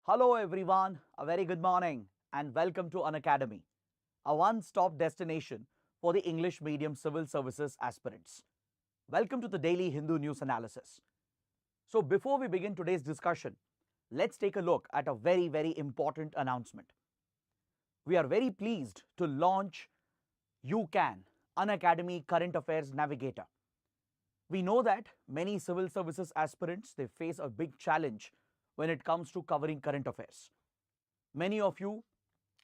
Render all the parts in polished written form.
Hello everyone, a very good morning and welcome to Unacademy, a one-stop destination for the English medium civil services aspirants. Welcome to the daily Hindu news analysis. So before we begin today's discussion, let's take a look at a very important announcement. We are very pleased to launch UCAN, Unacademy Current Affairs Navigator. We know that many civil services aspirants, they face a big challenge when it comes to covering current affairs. Many of you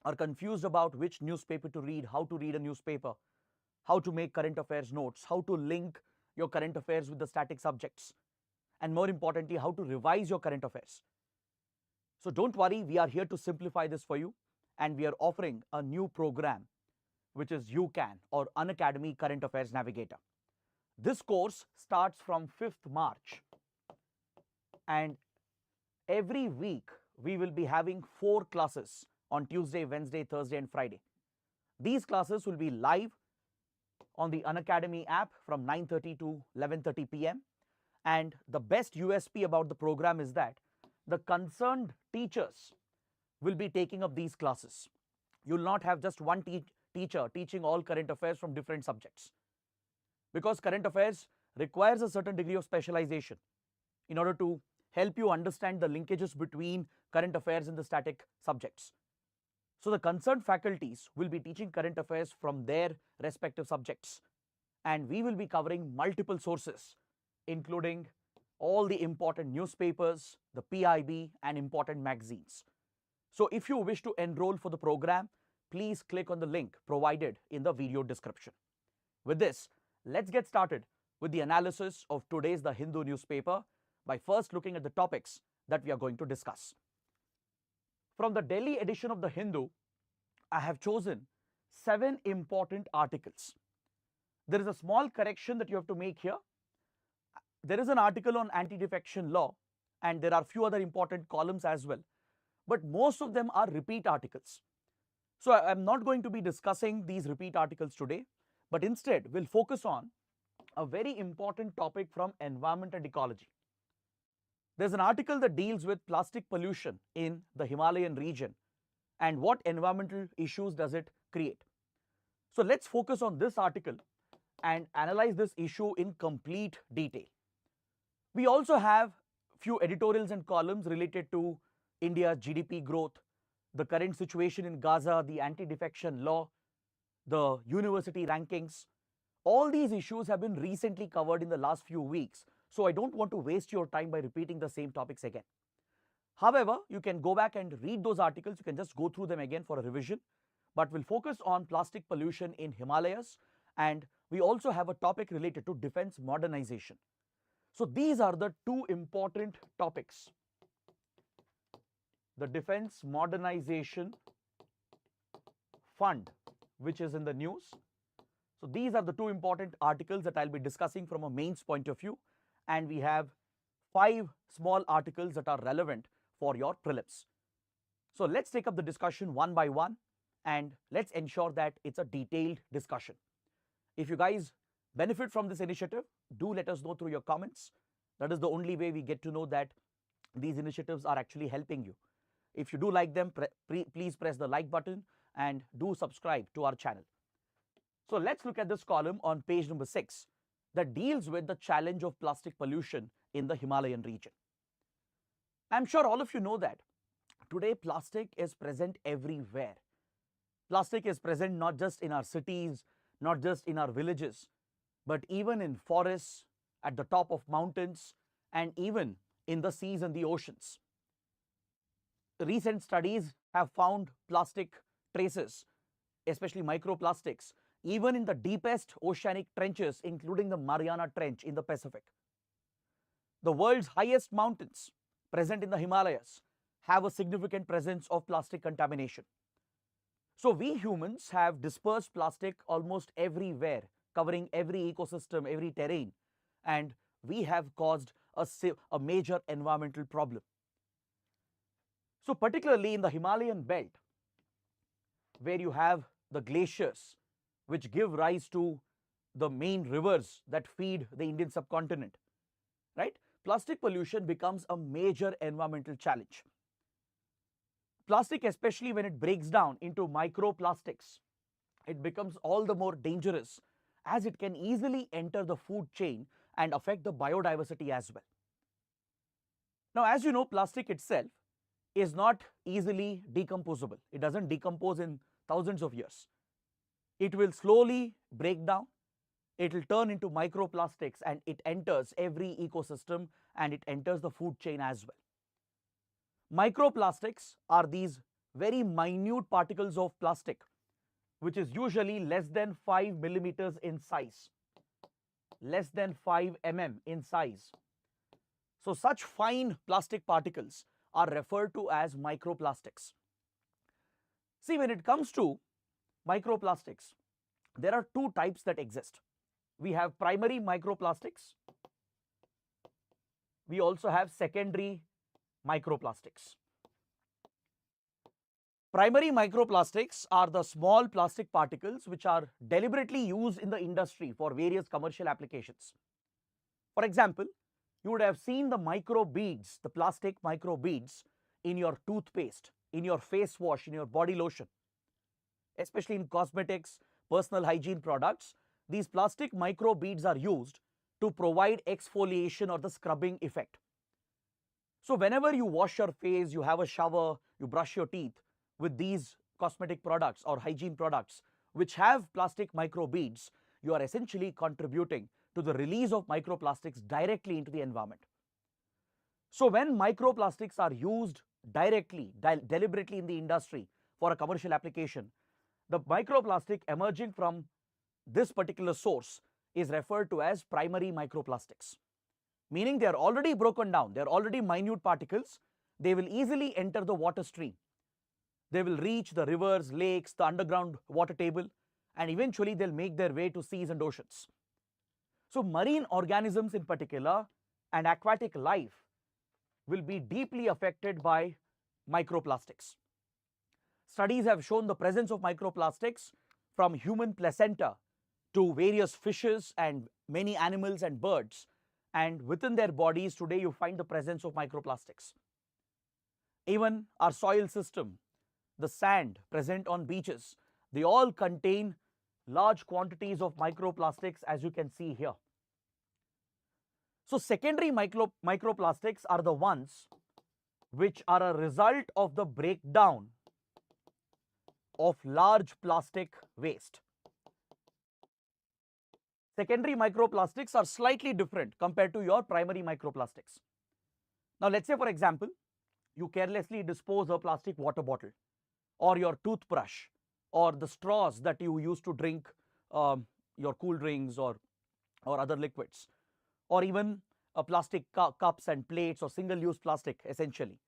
are confused about which newspaper to read, how to read a newspaper, how to make current affairs notes, how to link your current affairs with the static subjects, and more importantly, how to revise your current affairs. So don't worry, we are here to simplify this for you, and we are offering a new program which is UCAN or Unacademy Current Affairs Navigator. This course starts from 5th March, and every week we will be having 4 classes on Tuesday, Wednesday, Thursday and Friday. These classes will be live on the Unacademy app from 9:30 to 11:30 p.m. And the best USP about the program is that the concerned teachers will be taking up these classes. You will not have just one teacher teaching all current affairs from different subjects, because current affairs requires a certain degree of specialization in order to help you understand the linkages between current affairs and the static subjects. So the concerned faculties will be teaching current affairs from their respective subjects, and we will be covering multiple sources, including all the important newspapers, the PIB and important magazines. So if you wish to enroll for the program, please click on the link provided in the video description. With this, let's get started with the analysis of today's The Hindu newspaper by first looking at the topics that we are going to discuss. From the Delhi edition of The Hindu, I have chosen 7 important articles. There is a small correction that you have to make here. There is an article on anti-defection law, and there are few other important columns as well, but most of them are repeat articles. So I am not going to be discussing these repeat articles today, but instead we'll focus on a very important topic from environment and ecology. There's an article that deals with plastic pollution in the Himalayan region and what environmental issues does it create. So let's focus on this article and analyze this issue in complete detail. We also have few editorials and columns related to India's GDP growth, the current situation in Gaza, the anti-defection law, the university rankings. All these issues have been recently covered in the last few weeks, so I don't want to waste your time by repeating the same topics again. However, you can go back and read those articles. You can just go through them again for a revision, but we'll focus on plastic pollution in Himalayas, and we also have a topic related to defense modernization. So these are the 2 important topics. The Defense Modernization Fund, which is in the news. So these are the 2 important articles that I'll be discussing from a mains point of view, and we have 5 small articles that are relevant for your prelims. So let's take up the discussion one by one, and let's ensure that it's a detailed discussion. If you guys benefit from this initiative, do let us know through your comments. That is the only way we get to know that these initiatives are actually helping you. If you do like them, please press the like button and do subscribe to our channel. So let's look at this column on page number 6 that deals with the challenge of plastic pollution in the Himalayan region. I'm sure all of you know that today plastic is present everywhere. Plastic is present not just in our cities, not just in our villages, but even in forests, at the top of mountains, and even in the seas and the oceans. Recent studies have found plastic traces, especially microplastics, even in the deepest oceanic trenches, including the Mariana Trench in the Pacific. The world's highest mountains present in the Himalayas have a significant presence of plastic contamination. So we humans have dispersed plastic almost everywhere, covering every ecosystem, every terrain, and we have caused a major environmental problem. So particularly in the Himalayan belt, where you have the glaciers which give rise to the main rivers that feed the Indian subcontinent, right? Plastic pollution becomes a major environmental challenge. Plastic, especially when it breaks down into microplastics, it becomes all the more dangerous as it can easily enter the food chain and affect the biodiversity as well. Now, as you know, plastic itself is not easily decomposable. It doesn't decompose in thousands of years. It will slowly break down, it will turn into microplastics, and it enters every ecosystem and it enters the food chain as well. Microplastics are these very minute particles of plastic which is usually less than 5 millimeters in size, less than 5 mm in size. So such fine plastic particles are referred to as microplastics. See, when it comes to microplastics, there are two types that exist. We have primary microplastics. We also have secondary microplastics. Primary microplastics are the small plastic particles which are deliberately used in the industry for various commercial applications. For example, you would have seen the micro beads, the plastic micro beads in your toothpaste, in your face wash, in your body lotion. Especially in cosmetics, personal hygiene products, these plastic micro beads are used to provide exfoliation or the scrubbing effect. So whenever you wash your face, you have a shower, you brush your teeth with these cosmetic products or hygiene products which have plastic micro beads, you are essentially contributing to the release of microplastics directly into the environment. So when microplastics are used directly, deliberately in the industry for a commercial application, the microplastic emerging from this particular source is referred to as primary microplastics, meaning they are already broken down, they are already minute particles, they will easily enter the water stream. They will reach the rivers, lakes, the underground water table, and eventually they'll make their way to seas and oceans. So marine organisms in particular and aquatic life will be deeply affected by microplastics. Studies have shown the presence of microplastics from human placenta to various fishes and many animals and birds, and within their bodies today you find the presence of microplastics. Even our soil system, the sand present on beaches, they all contain large quantities of microplastics, as you can see here. So secondary microplastics are the ones which are a result of the breakdown of large plastic waste. Secondary microplastics are slightly different compared to your primary microplastics. Now let's say, for example, you carelessly dispose a plastic water bottle or your toothbrush or the straws that you use to drink your cool drinks or other liquids, or even plastic cups and plates or single-use plastic essentially.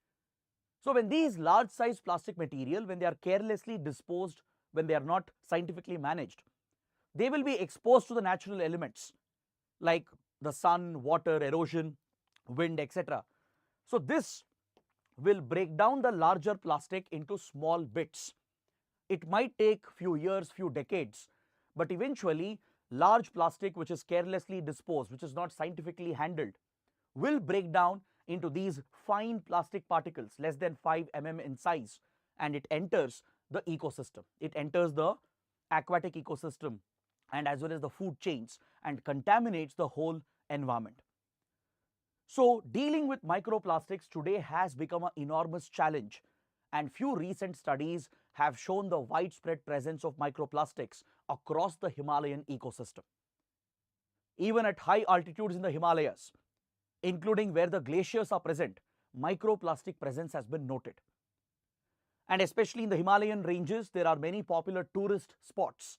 So when these large size plastic material, when they are carelessly disposed, when they are not scientifically managed, they will be exposed to the natural elements like the sun, water, erosion, wind, etc. So this will break down the larger plastic into small bits. It might take few years, few decades, but eventually large plastic which is carelessly disposed, which is not scientifically handled, will break down into these fine plastic particles less than 5 mm in size, and it enters the ecosystem. It enters the aquatic ecosystem and as well as the food chains and contaminates the whole environment. So dealing with microplastics today has become an enormous challenge, and few recent studies have shown the widespread presence of microplastics across the Himalayan ecosystem. Even at high altitudes in the Himalayas, including where the glaciers are present, microplastic presence has been noted. And especially in the Himalayan ranges, there are many popular tourist spots.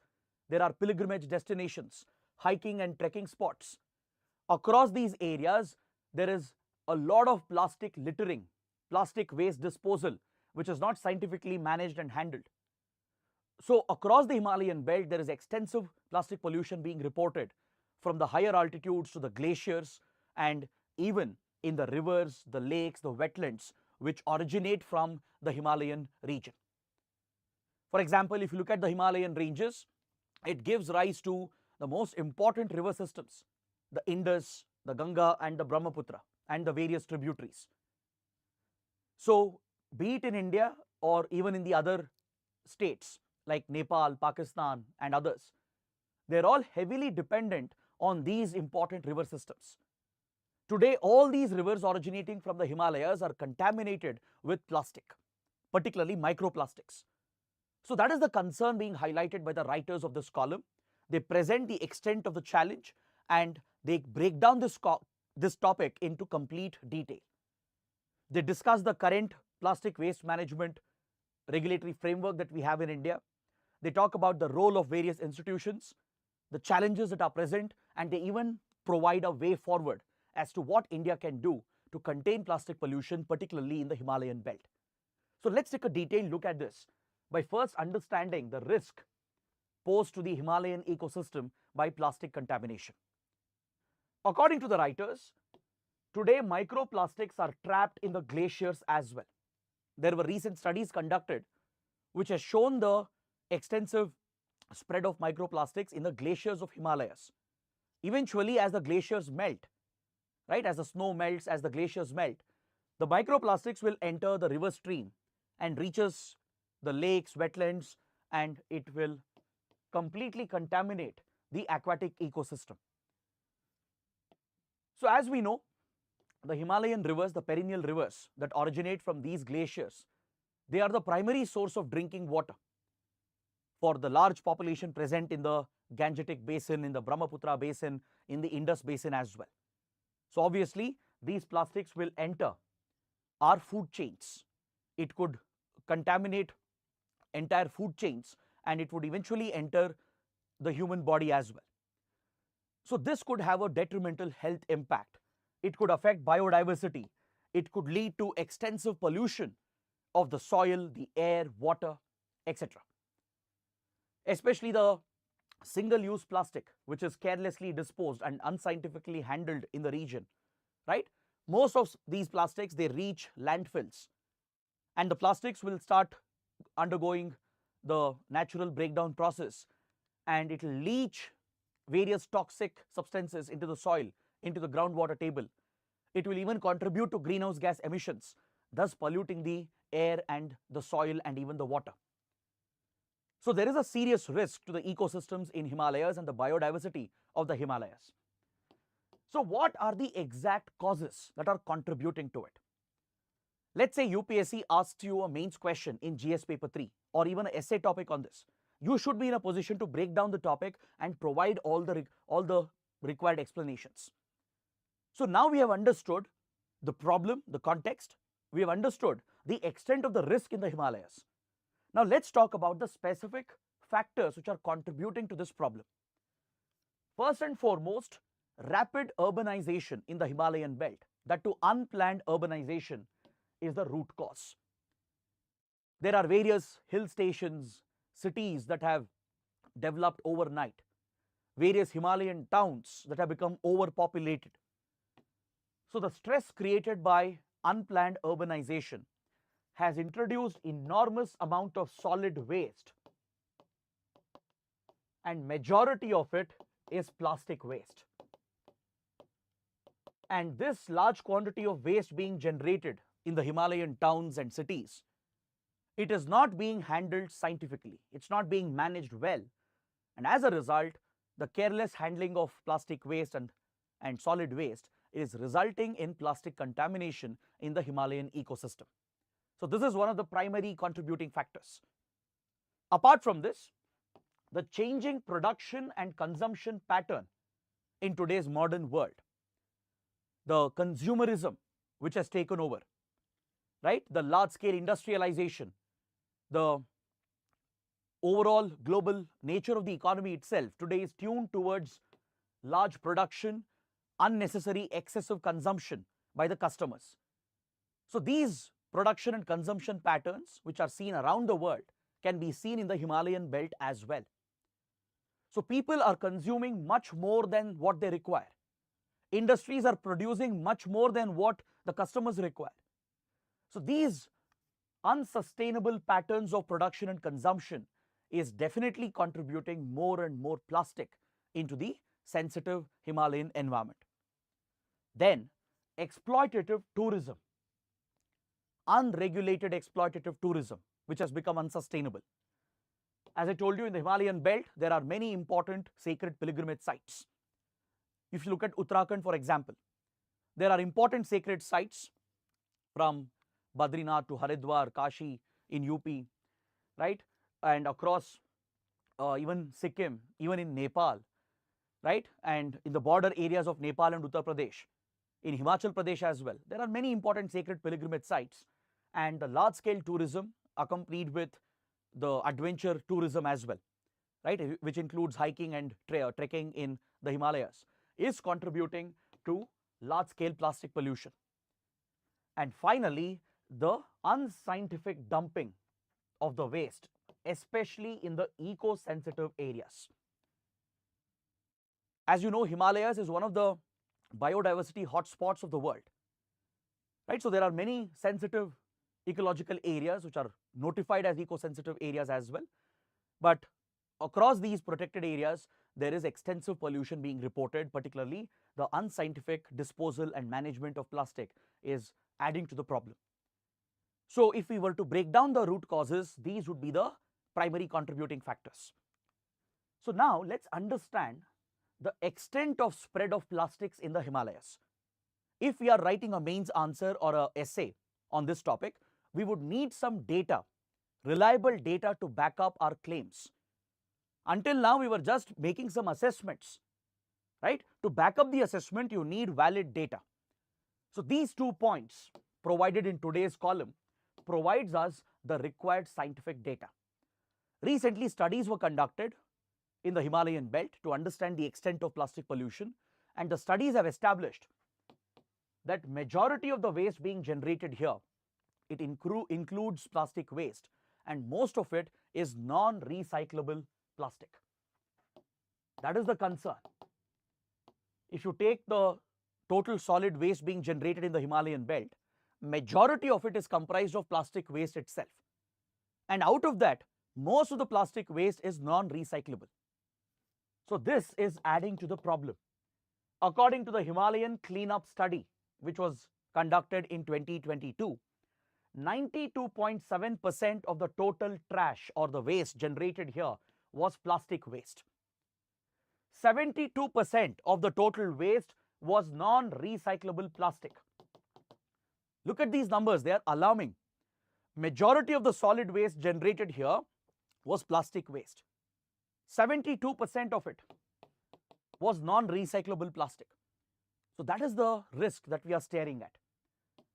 There are pilgrimage destinations, hiking and trekking spots. Across these areas, there is a lot of plastic littering, plastic waste disposal, which is not scientifically managed and handled. So across the Himalayan belt, there is extensive plastic pollution being reported from the higher altitudes to the glaciers and even in the rivers, the lakes, the wetlands, which originate from the Himalayan region. For example, if you look at the Himalayan ranges, it gives rise to the most important river systems, the Indus, the Ganga and the Brahmaputra and the various tributaries. So be it in India or even in the other states like Nepal, Pakistan and others, they're all heavily dependent on these important river systems. Today, all these rivers originating from the Himalayas are contaminated with plastic, particularly microplastics. So that is the concern being highlighted by the writers of this column. They present the extent of the challenge and they break down this topic into complete detail. They discuss the current plastic waste management regulatory framework that we have in India. They talk about the role of various institutions, the challenges that are present, and they even provide a way forward as to what India can do to contain plastic pollution, particularly in the Himalayan belt. So let's take a detailed look at this by first understanding the risk posed to the Himalayan ecosystem by plastic contamination. According to the writers, today microplastics are trapped in the glaciers as well. There were recent studies conducted which has shown the extensive spread of microplastics in the glaciers of Himalayas. Eventually, as the glaciers melt, right, as the snow melts, as the glaciers melt, the microplastics will enter the river stream and reaches the lakes, wetlands, and it will completely contaminate the aquatic ecosystem. So as we know, the Himalayan rivers, the perennial rivers that originate from these glaciers, they are the primary source of drinking water for the large population present in the Gangetic basin, in the Brahmaputra basin, in the Indus basin as well. So obviously, these plastics will enter our food chains. It could contaminate entire food chains and it would eventually enter the human body as well. So this could have a detrimental health impact. It could affect biodiversity. It could lead to extensive pollution of the soil, the air, water, etc. Especially the single-use plastic, which is carelessly disposed and unscientifically handled in the region, right? Most of these plastics, they reach landfills and the plastics will start undergoing the natural breakdown process and it will leach various toxic substances into the soil, into the groundwater table. It will even contribute to greenhouse gas emissions, thus polluting the air and the soil and even the water. So there is a serious risk to the ecosystems in Himalayas and the biodiversity of the Himalayas. So what are the exact causes that are contributing to it? Let's say UPSC asks you a mains question in GS paper 3 or even an essay topic on this. You should be in a position to break down the topic and provide all the required explanations. So now we have understood the problem, the context. We have understood the extent of the risk in the Himalayas. Now let's talk about the specific factors which are contributing to this problem. First and foremost, rapid urbanization in the Himalayan belt, that to unplanned urbanization, is the root cause. There are various hill stations, cities that have developed overnight, various Himalayan towns that have become overpopulated. So the stress created by unplanned urbanization has introduced enormous amount of solid waste, and majority of it is plastic waste. And this large quantity of waste being generated in the Himalayan towns and cities, it is not being handled scientifically. It's not being managed well. And as a result, the careless handling of plastic waste and solid waste is resulting in plastic contamination in the Himalayan ecosystem. So this is one of the primary contributing factors. Apart from this, the changing production and consumption pattern in today's modern world, the consumerism which has taken over, right? The large-scale industrialization, the overall global nature of the economy itself today is tuned towards large production, unnecessary excessive consumption by the customers. So these production and consumption patterns which are seen around the world can be seen in the Himalayan belt as well. So people are consuming much more than what they require. Industries are producing much more than what the customers require. So these unsustainable patterns of production and consumption is definitely contributing more and more plastic into the sensitive Himalayan environment. Then exploitative tourism, unregulated exploitative tourism which has become unsustainable. As I told you, in the Himalayan belt, there are many important sacred pilgrimage sites. If you look at Uttarakhand, for example, there are important sacred sites from Badrinath to Haridwar, Kashi in UP, right? And across even Sikkim, even in Nepal, right? And in the border areas of Nepal and Uttar Pradesh, in Himachal Pradesh as well. There are many important sacred pilgrimage sites, and the large-scale tourism accompanied with the adventure tourism as well, right, which includes hiking and trekking in the Himalayas, is contributing to large-scale plastic pollution. And finally, the unscientific dumping of the waste, especially in the eco-sensitive areas. As you know, Himalayas is one of the biodiversity hotspots of the world, right? So there are many sensitive ecological areas which are notified as eco-sensitive areas as well. But across these protected areas, there is extensive pollution being reported, particularly the unscientific disposal and management of plastic is adding to the problem. So if we were to break down the root causes, these would be the primary contributing factors. So now let's understand the extent of spread of plastics in the Himalayas. If we are writing a mains answer or an essay on this topic, we would need some data, reliable data to back up our claims. Until now, we were just making some assessments, right? To back up the assessment, you need valid data. So these 2 points provided in today's column provides us the required scientific data. Recently, studies were conducted in the Himalayan belt to understand the extent of plastic pollution, and the studies have established that majority of the waste being generated here, it includes plastic waste, and most of it is non-recyclable plastic. That is the concern. If you take the total solid waste being generated in the Himalayan belt, majority of it is comprised of plastic waste itself. And out of that, most of the plastic waste is non-recyclable. So this is adding to the problem. According to the Himalayan Cleanup Study, which was conducted in 2022, 92.7% of the total trash or the waste generated here was plastic waste. 72% of the total waste was non-recyclable plastic. Look at these numbers, they are alarming. Majority of the solid waste generated here was plastic waste. 72% of it was non-recyclable plastic. So that is the risk that we are staring at.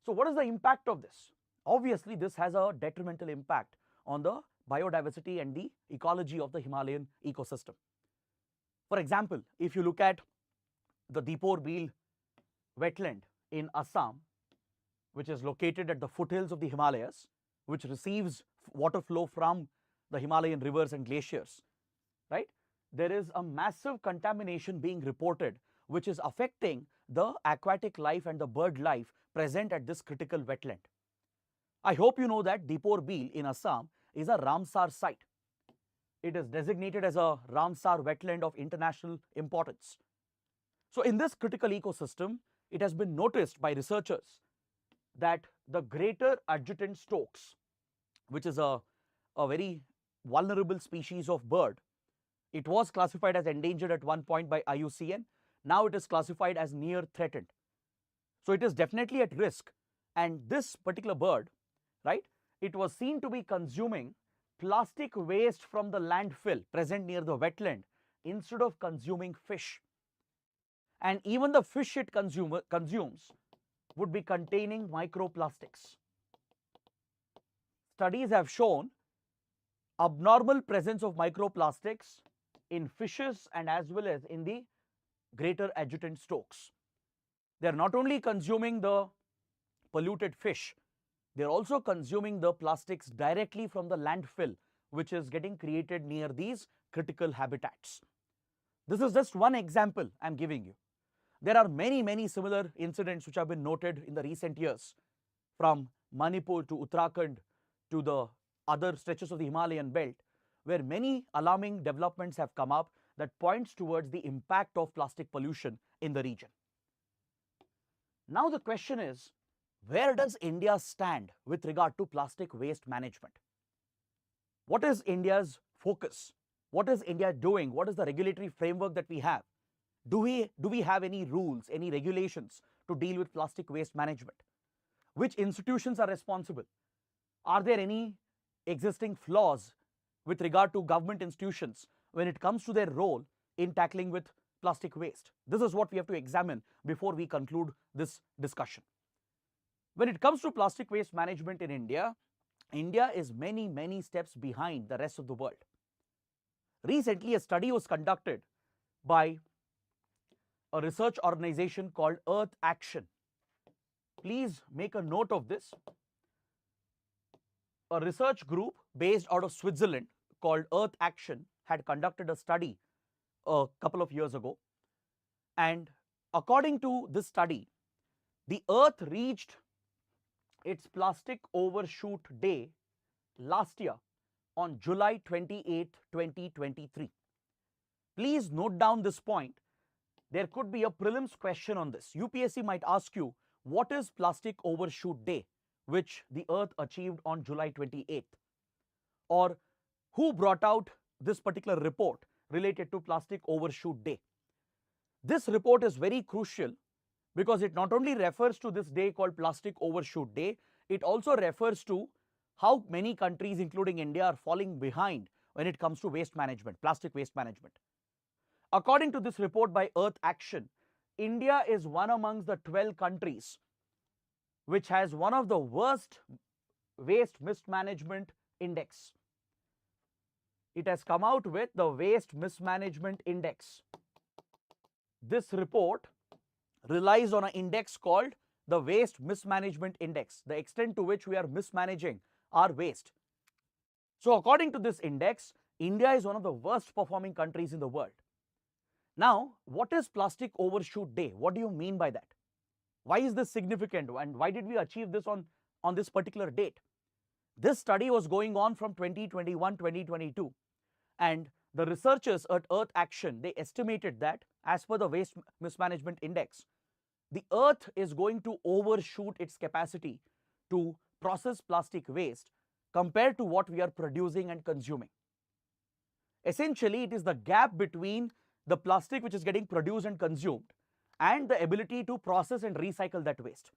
So what is the impact of this? Obviously, this has a detrimental impact on the biodiversity and the ecology of the Himalayan ecosystem. For example, if you look at the Deepor Beel wetland in Assam, which is located at the foothills of the Himalayas, which receives water flow from the Himalayan rivers and glaciers, right? There is a massive contamination being reported, which is affecting the aquatic life and the bird life present at this critical wetland. I hope you know that Deepor Beel in Assam is a Ramsar site. It is designated as a Ramsar wetland of international importance. So in this critical ecosystem, it has been noticed by researchers that the greater adjutant storks, which is a very vulnerable species of bird, it was classified as endangered at one point by IUCN. Now it is classified as near threatened. So it is definitely at risk. And this particular bird, right, it was seen to be consuming plastic waste from the landfill present near the wetland instead of consuming fish. And even the fish it consumes would be containing microplastics. Studies have shown abnormal presence of microplastics in fishes and as well as in the greater adjutant storks. They are not only consuming the polluted fish, they are also consuming the plastics directly from the landfill, which is getting created near these critical habitats. This is just one example I am giving you. There are many similar incidents which have been noted in the recent years, from Manipur to Uttarakhand to the other stretches of the Himalayan belt, where many alarming developments have come up that points towards the impact of plastic pollution in the region. Now the question is, where does India stand with regard to plastic waste management? What is India's focus? What is India doing? What is the regulatory framework that we have? Do we have any rules, any regulations to deal with plastic waste management? Which institutions are responsible? Are there any existing flaws with regard to government institutions when it comes to their role in tackling with plastic waste? This is what we have to examine before we conclude this discussion. When it comes to plastic waste management in India, India is many steps behind the rest of the world. Recently, a study was conducted by a research organization called Earth Action. Please make a note of this. A research group based out of Switzerland called Earth Action had conducted a study a couple of years ago. And according to this study, the Earth reached its plastic overshoot day last year on July 28, 2023. Please note down this point. There could be a prelims question on this. UPSC might ask you, what is plastic overshoot day, which the Earth achieved on July 28th? Or who brought out this particular report related to plastic overshoot day? This report is very crucial because it not only refers to this day called Plastic Overshoot Day, it also refers to how many countries, including India, are falling behind when it comes to waste management, plastic waste management. According to this report by Earth Action, India is one amongst the 12 countries which has one of the worst waste mismanagement index. It has come out with the Waste Mismanagement Index. This report relies on an index called the Waste Mismanagement Index, the extent to which we are mismanaging our waste. So according to this index, India is one of the worst performing countries in the world. Now, what is Plastic Overshoot Day? What do you mean by that? Why is this significant and why did we achieve this on this particular date? This study was going on from 2021-2022, and the researchers at Earth Action, they estimated that as per the Waste Mismanagement Index, the Earth is going to overshoot its capacity to process plastic waste compared to what we are producing and consuming. Essentially, it is the gap between the plastic which is getting produced and consumed and the ability to process and recycle that waste.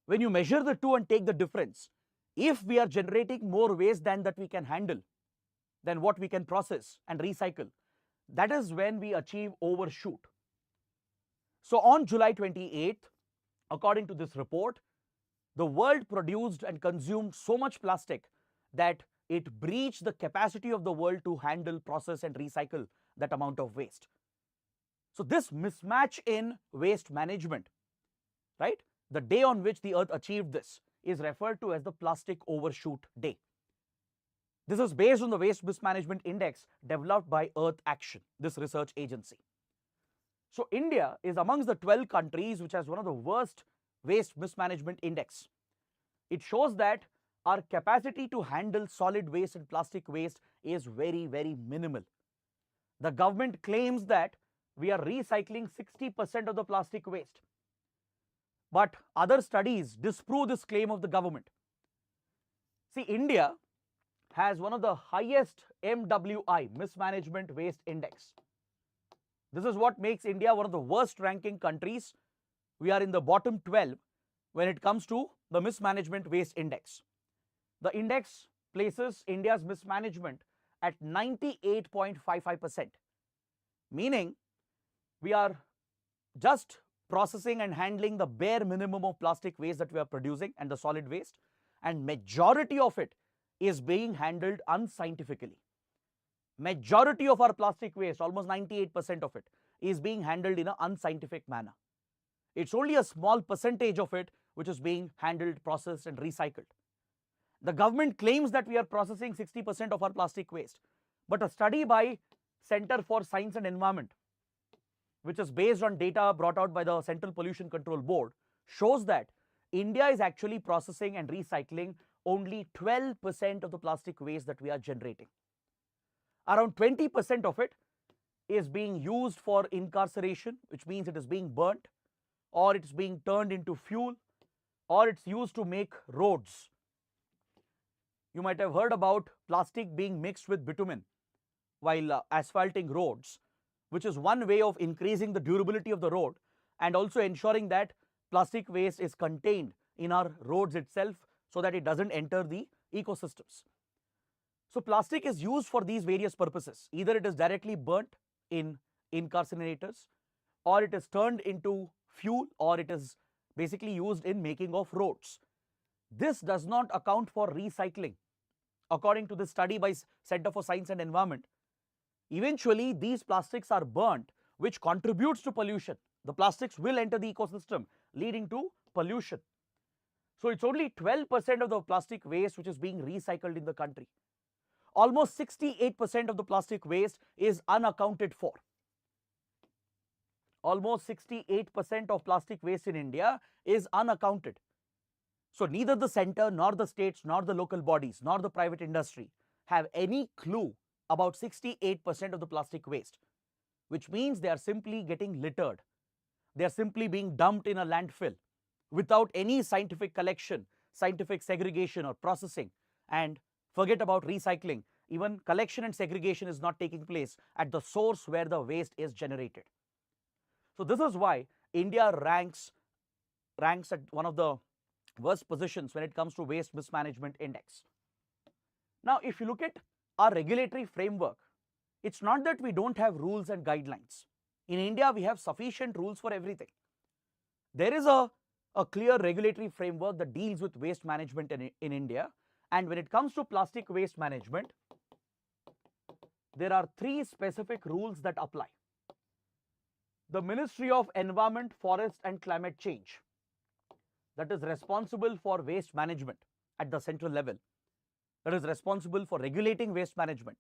When you measure the two and take the difference, if we are generating more waste than that we can handle, than what we can process and recycle, that is when we achieve overshoot. So on July 28th, according to this report, the world produced and consumed so much plastic that it breached the capacity of the world to handle, process and recycle that amount of waste. So this mismatch in waste management, right, the day on which the Earth achieved this is referred to as the Plastic Overshoot Day. This is based on the Waste Mismanagement Index developed by Earth Action, this research agency. So India is amongst the 12 countries which has one of the worst Waste Mismanagement Index. It shows that our capacity to handle solid waste and plastic waste is very minimal. The government claims that we are recycling 60% of the plastic waste. But other studies disprove this claim of the government. See, India has one of the highest MWI, Mismanagement Waste Index. This is what makes India one of the worst ranking countries. We are in the bottom 12 when it comes to the Mismanagement Waste Index. The index places India's mismanagement at 98.55%, meaning we are just processing and handling the bare minimum of plastic waste that we are producing and the solid waste, and majority of it is being handled unscientifically. Majority of our plastic waste, almost 98% of it, is being handled in an unscientific manner. It's only a small percentage of it which is being handled, processed and recycled. The government claims that we are processing 60% of our plastic waste, but a study by Center for Science and Environment, which is based on data brought out by the Central Pollution Control Board, shows that India is actually processing and recycling only 12% of the plastic waste that we are generating. Around 20% of it is being used for incarceration, which means it is being burnt, or it's being turned into fuel, or it's used to make roads. You might have heard about plastic being mixed with bitumen while asphalting roads, which is one way of increasing the durability of the road and also ensuring that plastic waste is contained in our roads itself so that it doesn't enter the ecosystems. So plastic is used for these various purposes. Either it is directly burnt in incinerators, or it is turned into fuel, or it is basically used in making of roads. This does not account for recycling. According to this study by Center for Science and Environment, eventually these plastics are burnt, which contributes to pollution. The plastics will enter the ecosystem, leading to pollution. So it's only 12% of the plastic waste which is being recycled in the country. Almost 68% of the plastic waste is unaccounted for. Almost 68% of plastic waste in India is unaccounted. So neither the center, nor the states, nor the local bodies, nor the private industry have any clue about 68% of the plastic waste, which means they are simply getting littered. They are simply being dumped in a landfill without any scientific collection, scientific segregation or processing. And forget about recycling. Even collection and segregation is not taking place at the source where the waste is generated. So this is why India ranks at one of the worst positions when it comes to waste mismanagement index. Now, if you look at our regulatory framework, it's not that we don't have rules and guidelines. In India, we have sufficient rules for everything. There is a clear regulatory framework that deals with waste management in India. And when it comes to plastic waste management, there are 3 specific rules that apply. The Ministry of Environment, Forest and Climate Change, that is responsible for waste management at the central level, that is responsible for regulating waste management,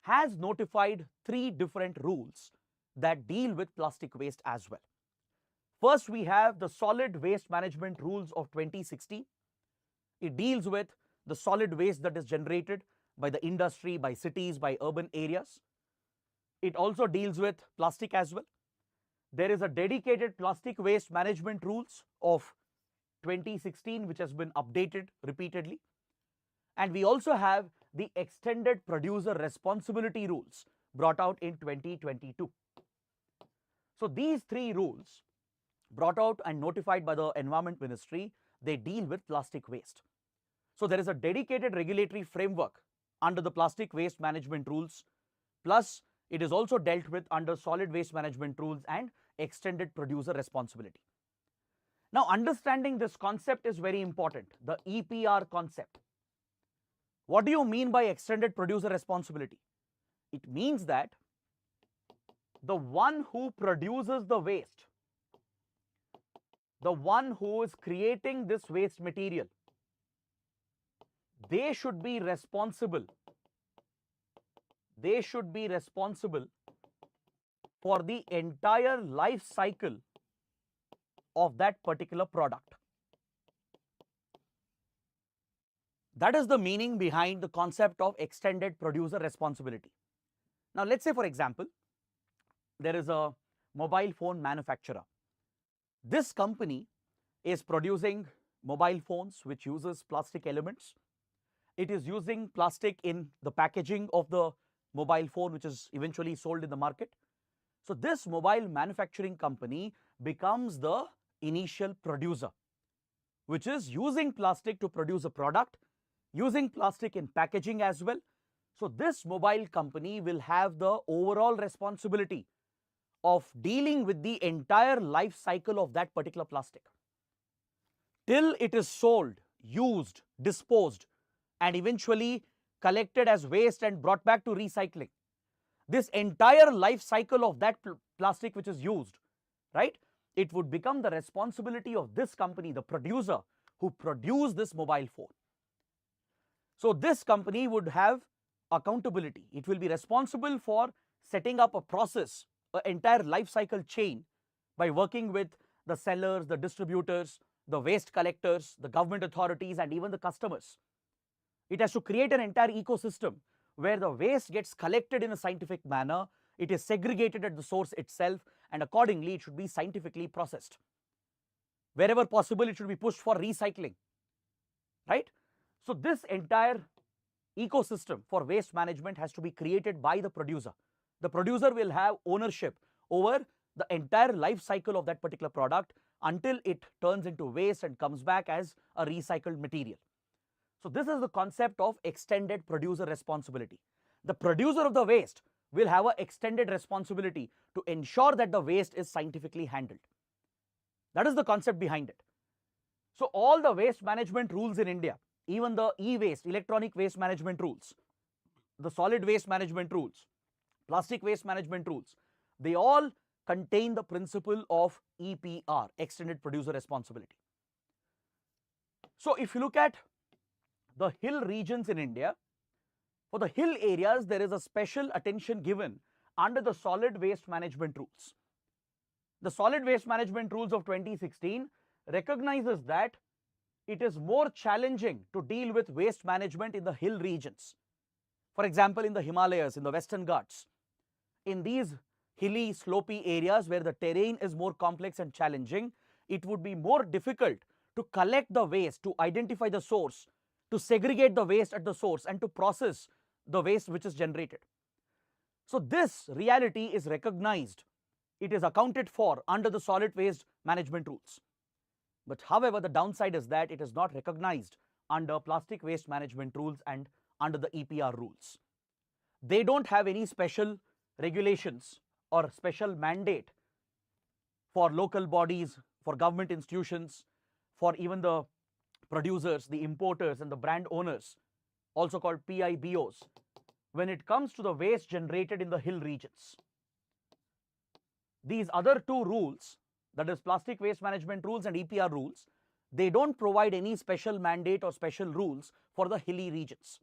has notified 3 different rules that deal with plastic waste as well. First, we have the Solid Waste Management Rules of 2016. It deals with the solid waste that is generated by the industry, by cities, by urban areas. It also deals with plastic as well. There is a dedicated Plastic Waste Management Rules of 2016, which has been updated repeatedly. And we also have the Extended Producer Responsibility Rules brought out in 2022. So these 3 rules brought out and notified by the Environment Ministry, they deal with plastic waste. So there is a dedicated regulatory framework under the Plastic Waste Management Rules, plus it is also dealt with under Solid Waste Management Rules and Extended Producer Responsibility. Now, understanding this concept is very important, the EPR concept. What do you mean by Extended Producer Responsibility? It means that the one who produces the waste, the one who is creating this waste material, they should be responsible. They should be responsible for the entire life cycle of that particular product. That is the meaning behind the concept of extended producer responsibility. Now, let's say, for example, there is a mobile phone manufacturer. This company is producing mobile phones which uses plastic elements. It is using plastic in the packaging of the mobile phone, which is eventually sold in the market. So this mobile manufacturing company becomes the initial producer, which is using plastic to produce a product, using plastic in packaging as well. So this mobile company will have the overall responsibility of dealing with the entire life cycle of that particular plastic till it is sold, used, disposed, and eventually collected as waste and brought back to recycling. This entire life cycle of that plastic which is used, right, it would become the responsibility of this company, the producer who produced this mobile phone. So this company would have accountability. It will be responsible for setting up a process, an entire life cycle chain, by working with the sellers, the distributors, the waste collectors, the government authorities, and even the customers. It has to create an entire ecosystem where the waste gets collected in a scientific manner, it is segregated at the source itself, and accordingly it should be scientifically processed. Wherever possible, it should be pushed for recycling, right? So this entire ecosystem for waste management has to be created by the producer. The producer will have ownership over the entire life cycle of that particular product until it turns into waste and comes back as a recycled material. So this is the concept of extended producer responsibility. The producer of the waste will have an extended responsibility to ensure that the waste is scientifically handled. That is the concept behind it. So all the waste management rules in India, even the e-waste, electronic waste management rules, the solid waste management rules, plastic waste management rules, they all contain the principle of EPR, extended producer responsibility. So if you look at the hill regions in India, for the hill areas, there is a special attention given under the solid waste management rules. The solid waste management rules of 2016 recognizes that it is more challenging to deal with waste management in the hill regions. For example, in the Himalayas, in the Western Ghats, in these hilly, slopy areas where the terrain is more complex and challenging, it would be more difficult to collect the waste, to identify the source, to segregate the waste at the source, and to process the waste which is generated. So this reality is recognized. It is accounted for under the solid waste management rules. But however, the downside is that it is not recognized under plastic waste management rules and under the EPR rules. They don't have any special regulations or special mandate for local bodies, for government institutions, for even the producers, the importers and the brand owners, also called PIBOs, when it comes to the waste generated in the hill regions. These other two rules, that is plastic waste management rules and EPR rules, they don't provide any special mandate or special rules for the hilly regions.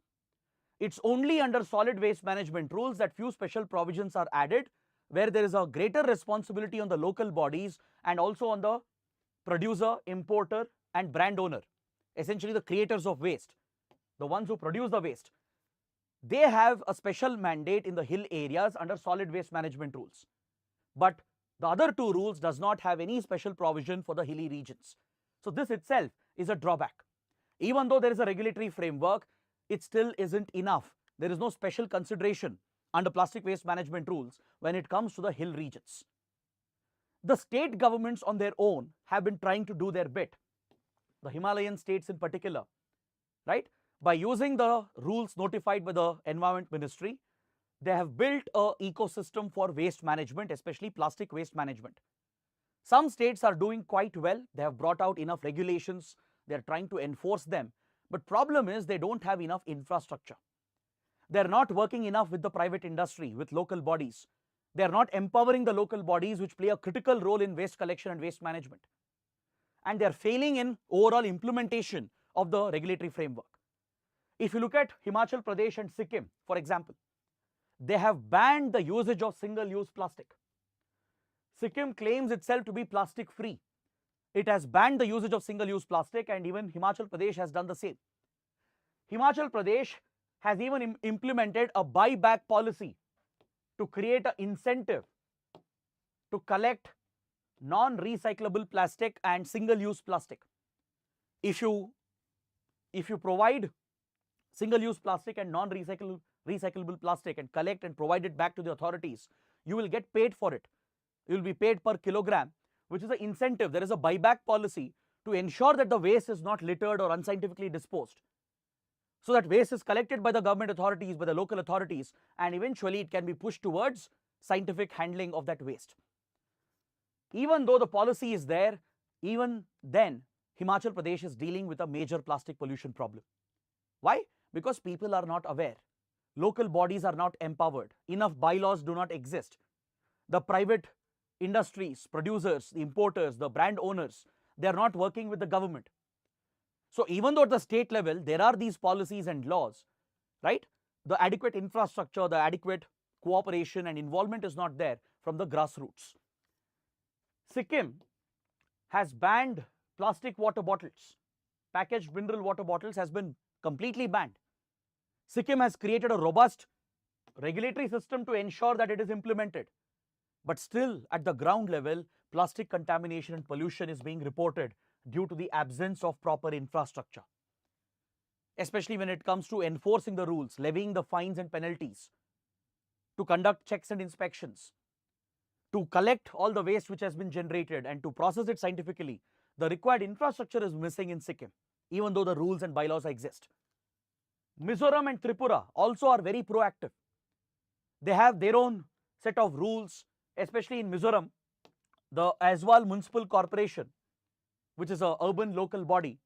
It's only under solid waste management rules that few special provisions are added, where there is a greater responsibility on the local bodies and also on the producer, importer and brand owner, essentially the creators of waste, the ones who produce the waste. They have a special mandate in the hill areas under solid waste management rules. But the other two rules does not have any special provision for the hilly regions. So this itself is a drawback. Even though there is a regulatory framework, it still isn't enough. There is no special consideration under plastic waste management rules when it comes to the hill regions. The state governments on their own have been trying to do their bit. The Himalayan states in particular, right? By using the rules notified by the Environment Ministry, they have built an ecosystem for waste management, especially plastic waste management. Some states are doing quite well. They have brought out enough regulations. They are trying to enforce them. But problem is they don't have enough infrastructure. They are not working enough with the private industry, with local bodies. They are not empowering the local bodies which play a critical role in waste collection and waste management. And they are failing in overall implementation of the regulatory framework. If you look at Himachal Pradesh and Sikkim, for example, they have banned the usage of single-use plastic. Sikkim claims itself to be plastic free. It has banned the usage of single-use plastic, and even Himachal Pradesh has done the same. Himachal Pradesh has even implemented a buyback policy to create an incentive to collect non-recyclable plastic and single-use plastic. If you provide single-use plastic and non-recyclable plastic and collect and provide it back to the authorities, you will get paid for it. You will be paid per kilogram, which is an incentive. There is a buyback policy to ensure that the waste is not littered or unscientifically disposed. So that waste is collected by the government authorities, by the local authorities, and eventually it can be pushed towards scientific handling of that waste. Even though the policy is there, even then, Himachal Pradesh is dealing with a major plastic pollution problem. Why? Because people are not aware. Local bodies are not empowered. Enough bylaws do not exist. The private industries, producers, the importers, the brand owners, they are not working with the government. So even though at the state level there are these policies and laws, right, the adequate infrastructure, the adequate cooperation and involvement is not there from the grassroots. Sikkim has banned plastic water bottles. Packaged mineral water bottles has been completely banned. Sikkim has created a robust regulatory system to ensure that it is implemented. But still, at the ground level, plastic contamination and pollution is being reported due to the absence of proper infrastructure. especially when it comes to enforcing the rules, levying the fines and penalties, to conduct checks and inspections, to collect all the waste which has been generated and to process it scientifically. The required infrastructure is missing in Sikkim, even though the rules and bylaws exist. Mizoram and Tripura also are very proactive. They have their own set of rules, especially in Mizoram. The Aswal Municipal Corporation, which is an urban local body,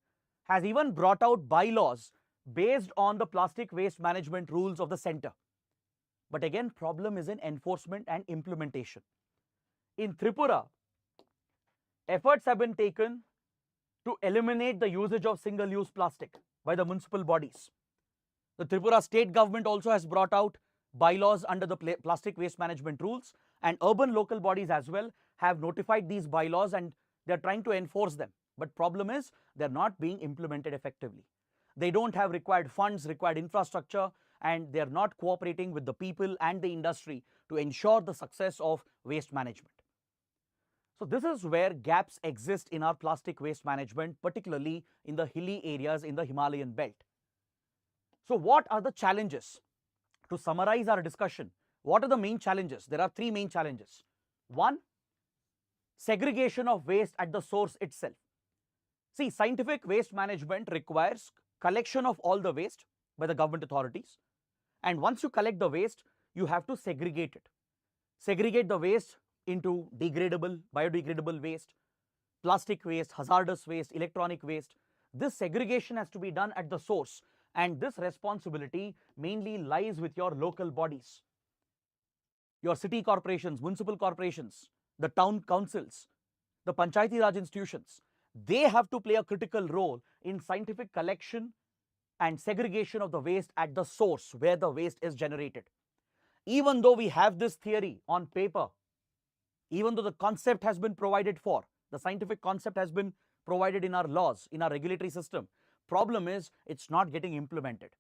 has even brought out bylaws based on the plastic waste management rules of the center. But again, problem is in enforcement and implementation. In Tripura, efforts have been taken to eliminate the usage of single-use plastic by the municipal bodies. The Tripura state government also has brought out bylaws under the plastic waste management rules, and urban local bodies as well have notified these bylaws and they are trying to enforce them. But problem is they are not being implemented effectively. They don't have required funds, required infrastructure, and they are not cooperating with the people and the industry to ensure the success of waste management. So this is where gaps exist in our plastic waste management, particularly in the hilly areas in the Himalayan belt. So what are the challenges? To summarize our discussion, what are the main challenges? There are three main challenges. One, segregation of waste at the source itself. See, scientific waste management requires collection of all the waste by the government authorities. And once you collect the waste, you have to segregate it. Segregate the waste into degradable, biodegradable waste, plastic waste, hazardous waste, electronic waste. This segregation has to be done at the source, and this responsibility mainly lies with your local bodies, your city corporations, municipal corporations, the town councils, the Panchayati Raj institutions. They have to play a critical role in scientific collection and segregation of the waste at the source where the waste is generated. Even though we have this theory on paper, even though the concept has been provided for, the scientific concept has been provided in our laws, in our regulatory system, problem is it's not getting implemented.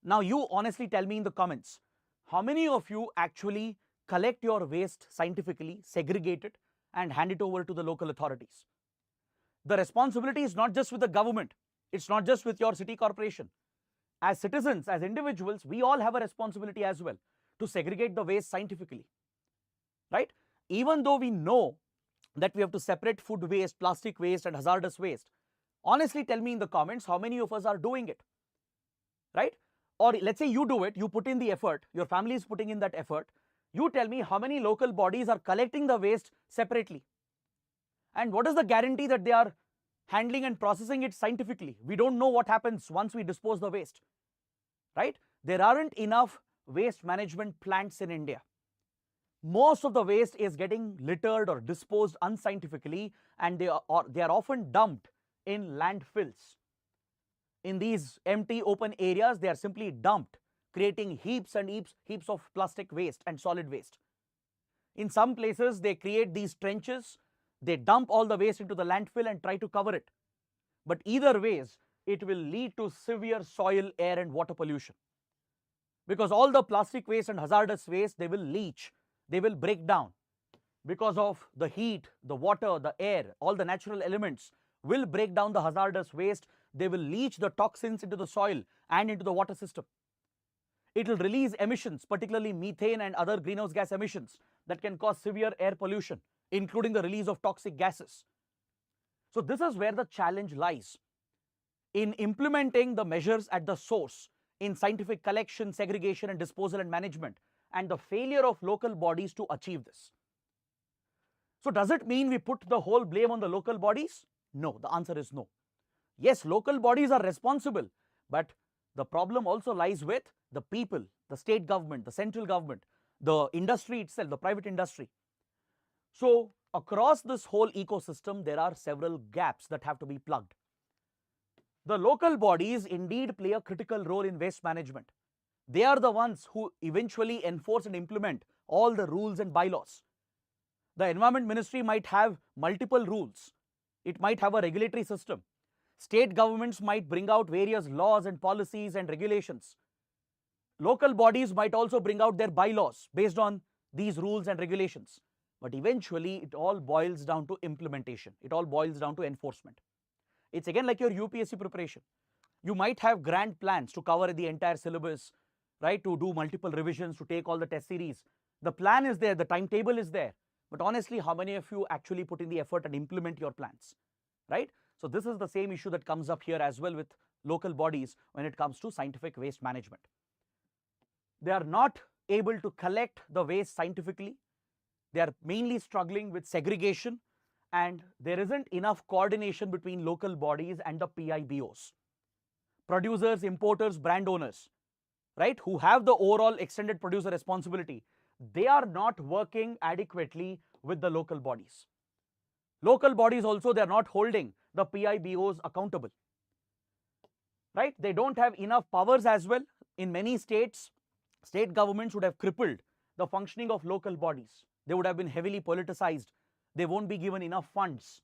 Now you honestly tell me in the comments, how many of you actually collect your waste scientifically, segregate it, and hand it over to the local authorities? The responsibility is not just with the government, it's not just with your city corporation. As citizens, as individuals, we all have a responsibility as well to segregate the waste scientifically, right? Even though we know that we have to separate food waste, plastic waste, and hazardous waste, honestly tell me in the comments how many of us are doing it, right? Or let's say you do it, you put in the effort, your family is putting in that effort. You tell me how many local bodies are collecting the waste separately. And what is the guarantee that they are handling and processing it scientifically? We don't know what happens once we dispose the waste, right? There aren't enough waste management plants in India. Most of the waste is getting littered or disposed unscientifically, and they are often dumped in landfills. In these empty open areas, they are simply dumped, creating heaps and heaps of plastic waste and solid waste. In some places, they create these trenches, they dump all the waste into the landfill and try to cover it. But either ways, it will lead to severe soil, air, and water pollution. Because all the plastic waste and hazardous waste, they will leach, they will break down. Because of the heat, the water, the air, all the natural elements will break down the hazardous waste. They will leach the toxins into the soil and into the water system. It will release emissions, particularly methane and other greenhouse gas emissions that can cause severe air pollution, including the release of toxic gases. So this is where the challenge lies in implementing the measures at the source in scientific collection, segregation, and disposal and management, and the failure of local bodies to achieve this. So does it mean we put the whole blame on the local bodies? No, the answer is no. Yes, local bodies are responsible, but the problem also lies with the people, the state government, the central government, the industry itself, the private industry. So across this whole ecosystem, there are several gaps that have to be plugged. The local bodies indeed play a critical role in waste management. They are the ones who eventually enforce and implement all the rules and bylaws. The Environment Ministry might have multiple rules. It might have a regulatory system. State governments might bring out various laws and policies and regulations. Local bodies might also bring out their bylaws based on these rules and regulations. But eventually, it all boils down to implementation. It all boils down to enforcement. It's again like your UPSC preparation. You might have grand plans to cover the entire syllabus, right, to do multiple revisions, to take all the test series. The plan is there, the timetable is there, but honestly, how many of you actually put in the effort and implement your plans, right? So this is the same issue that comes up here as well with local bodies when it comes to scientific waste management. They are not able to collect the waste scientifically. They are mainly struggling with segregation, and there isn't enough coordination between local bodies and the PIBOs. Producers, importers, brand owners, right, who have the overall extended producer responsibility, they are not working adequately with the local bodies. Local bodies also, they are not holding the PIBOs accountable, right? They don't have enough powers as well. In many states, state governments would have crippled the functioning of local bodies. They would have been heavily politicized. They won't be given enough funds,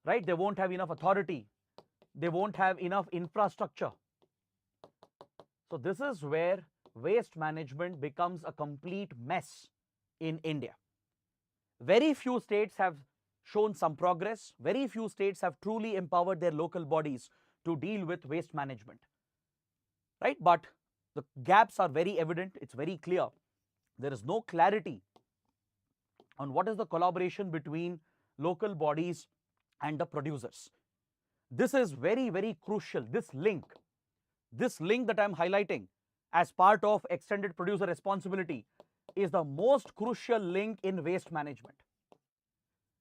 right? They won't have enough authority. They won't have enough infrastructure. So this is where waste management becomes a complete mess in India. Very few states have shown some progress. Very few states have truly empowered their local bodies to deal with waste management, right? But the gaps are very evident. It's very clear. There is no clarity on what is the collaboration between local bodies and the producers. This is very, very crucial. This link that I'm highlighting as part of extended producer responsibility is the most crucial link in waste management.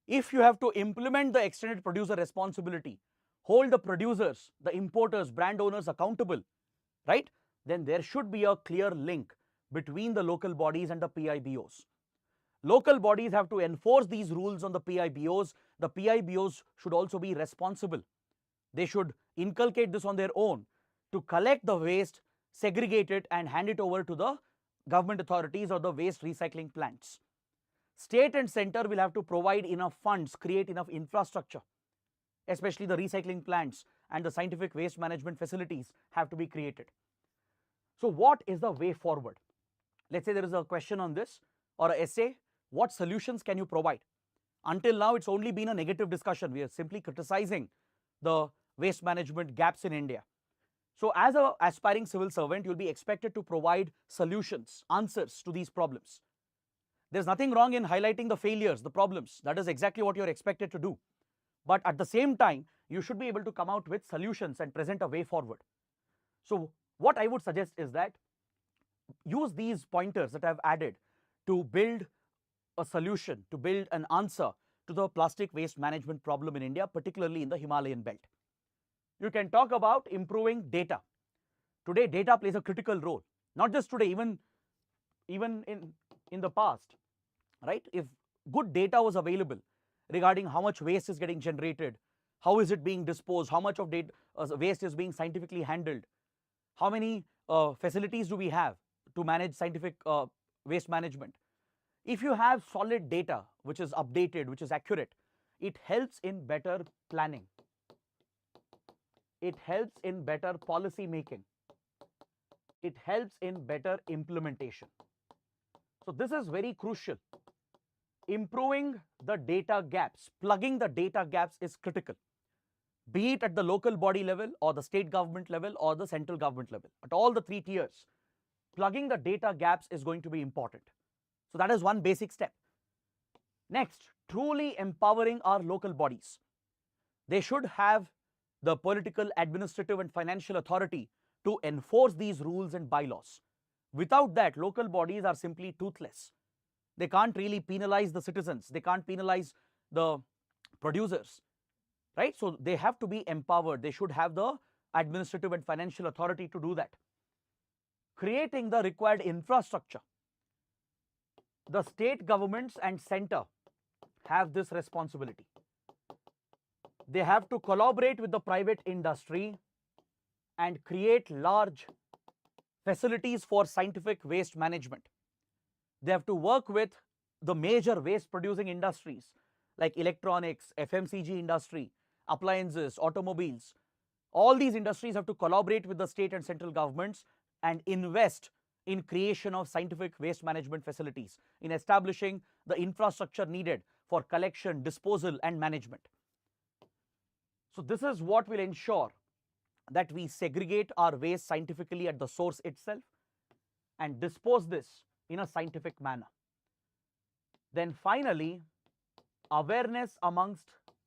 If you have to implement the extended producer responsibility, hold the producers, the importers, brand owners accountable, right, then there should be a clear link between the local bodies and the PIBOs. Local bodies have to enforce these rules on the PIBOs. The PIBOs should also be responsible. They should inculcate this on their own to collect the waste, segregate it, and hand it over to the government authorities or the waste recycling plants. State and center will have to provide enough funds, create enough infrastructure, especially the recycling plants and the scientific waste management facilities have to be created. So what is the way forward? Let's say there is a question on this or an essay. What solutions can you provide? Until now, it's only been a negative discussion. We are simply criticizing the waste management gaps in India. So as an aspiring civil servant, you'll be expected to provide solutions, answers to these problems. There's nothing wrong in highlighting the failures, the problems. That is exactly what you're expected to do. But at the same time, you should be able to come out with solutions and present a way forward. So what I would suggest is that use these pointers that I've added to build a solution, to build an answer to the plastic waste management problem in India, particularly in the Himalayan belt. You can talk about improving data. Today, data plays a critical role. Not just today, even in the past, right? If good data was available regarding how much waste is getting generated, how is it being disposed, how much of waste is being scientifically handled, how many facilities do we have to manage scientific waste management. If you have solid data which is updated, which is accurate, it helps in better planning. It helps in better policy making. It helps in better implementation. So this is very crucial. Improving the data gaps, plugging the data gaps is critical, be it at the local body level or the state government level or the central government level. At all the three tiers, plugging the data gaps is going to be important. So that is one basic step. Next, truly empowering our local bodies. They should have the political, administrative, and financial authority to enforce these rules and bylaws. Without that, local bodies are simply toothless. They can't really penalize the citizens. They can't penalize the producers, right? So they have to be empowered. They should have the administrative and financial authority to do that. Creating the required infrastructure. The state governments and center have this responsibility. They have to collaborate with the private industry and create large facilities for scientific waste management. They have to work with the major waste producing industries like electronics, FMCG industry, appliances, automobiles. All these industries have to collaborate with the state and central governments and invest in creation of scientific waste management facilities, in establishing the infrastructure needed for collection, disposal, and management. So this is what will ensure that we segregate our waste scientifically at the source itself and dispose this in a scientific manner. Then finally, awareness amongst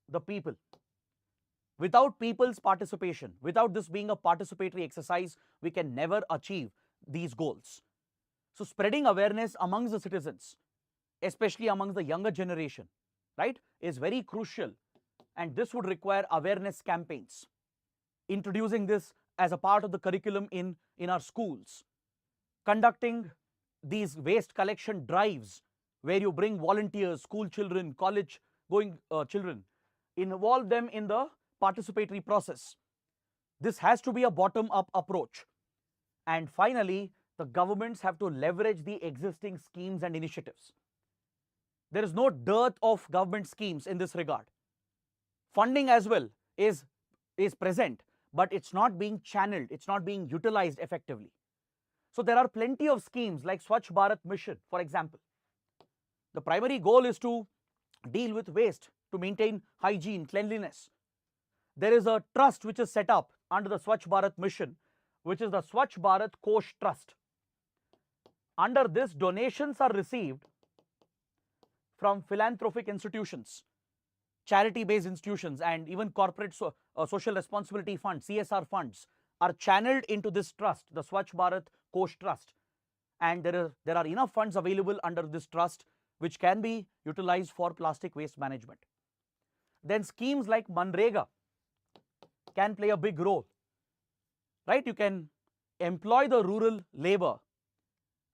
the people. Without people's participation, without this being a participatory exercise, we can never achieve these goals. So spreading awareness amongst the citizens, especially amongst the younger generation, right, is very crucial, and this would require awareness campaigns. Introducing this as a part of the curriculum in our schools, conducting these waste collection drives where you bring volunteers, school children, college going children, involve them in the participatory process. This has to be a bottom-up approach. And finally, the governments have to leverage the existing schemes and initiatives. There is no dearth of government schemes in this regard. Funding as well is present, but it's not being channeled, it's not being utilized effectively. So there are plenty of schemes like Swachh Bharat Mission, for example. The primary goal is to deal with waste, to maintain hygiene, cleanliness. There is a trust which is set up under the Swachh Bharat Mission, which is the Swachh Bharat Kosh Trust. Under this, donations are received from philanthropic institutions, charity-based institutions, and even corporate social responsibility funds, CSR funds, are channeled into this trust, the Swachh Bharat Kosh Trust. And there are enough funds available under this trust which can be utilized for plastic waste management. Then schemes like Manrega can play a big role, right? You can employ the rural labor,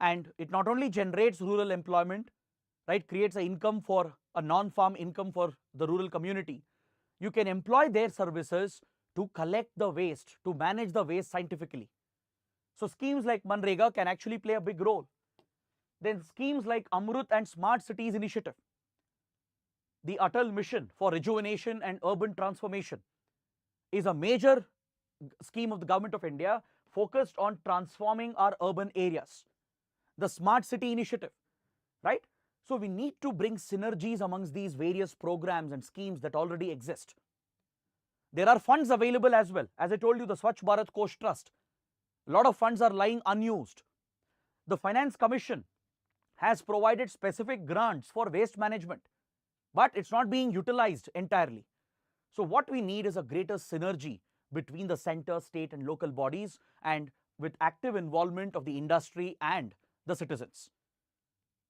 and it not only generates rural employment, right, creates an income for a non-farm income for the rural community. You can employ their services to collect the waste, to manage the waste scientifically. So schemes like Manrega can actually play a big role. Then schemes like Amrut and Smart Cities Initiative, the Atal Mission for Rejuvenation and Urban Transformation, is a major scheme of the Government of India focused on transforming our urban areas. The Smart City Initiative, right? So we need to bring synergies amongst these various programs and schemes that already exist. There are funds available as well. As I told you, the Swachh Bharat Kosh Trust, a lot of funds are lying unused. The Finance Commission has provided specific grants for waste management, but it's not being utilized entirely. So what we need is a greater synergy between the center, state, and local bodies, and with active involvement of the industry and the citizens.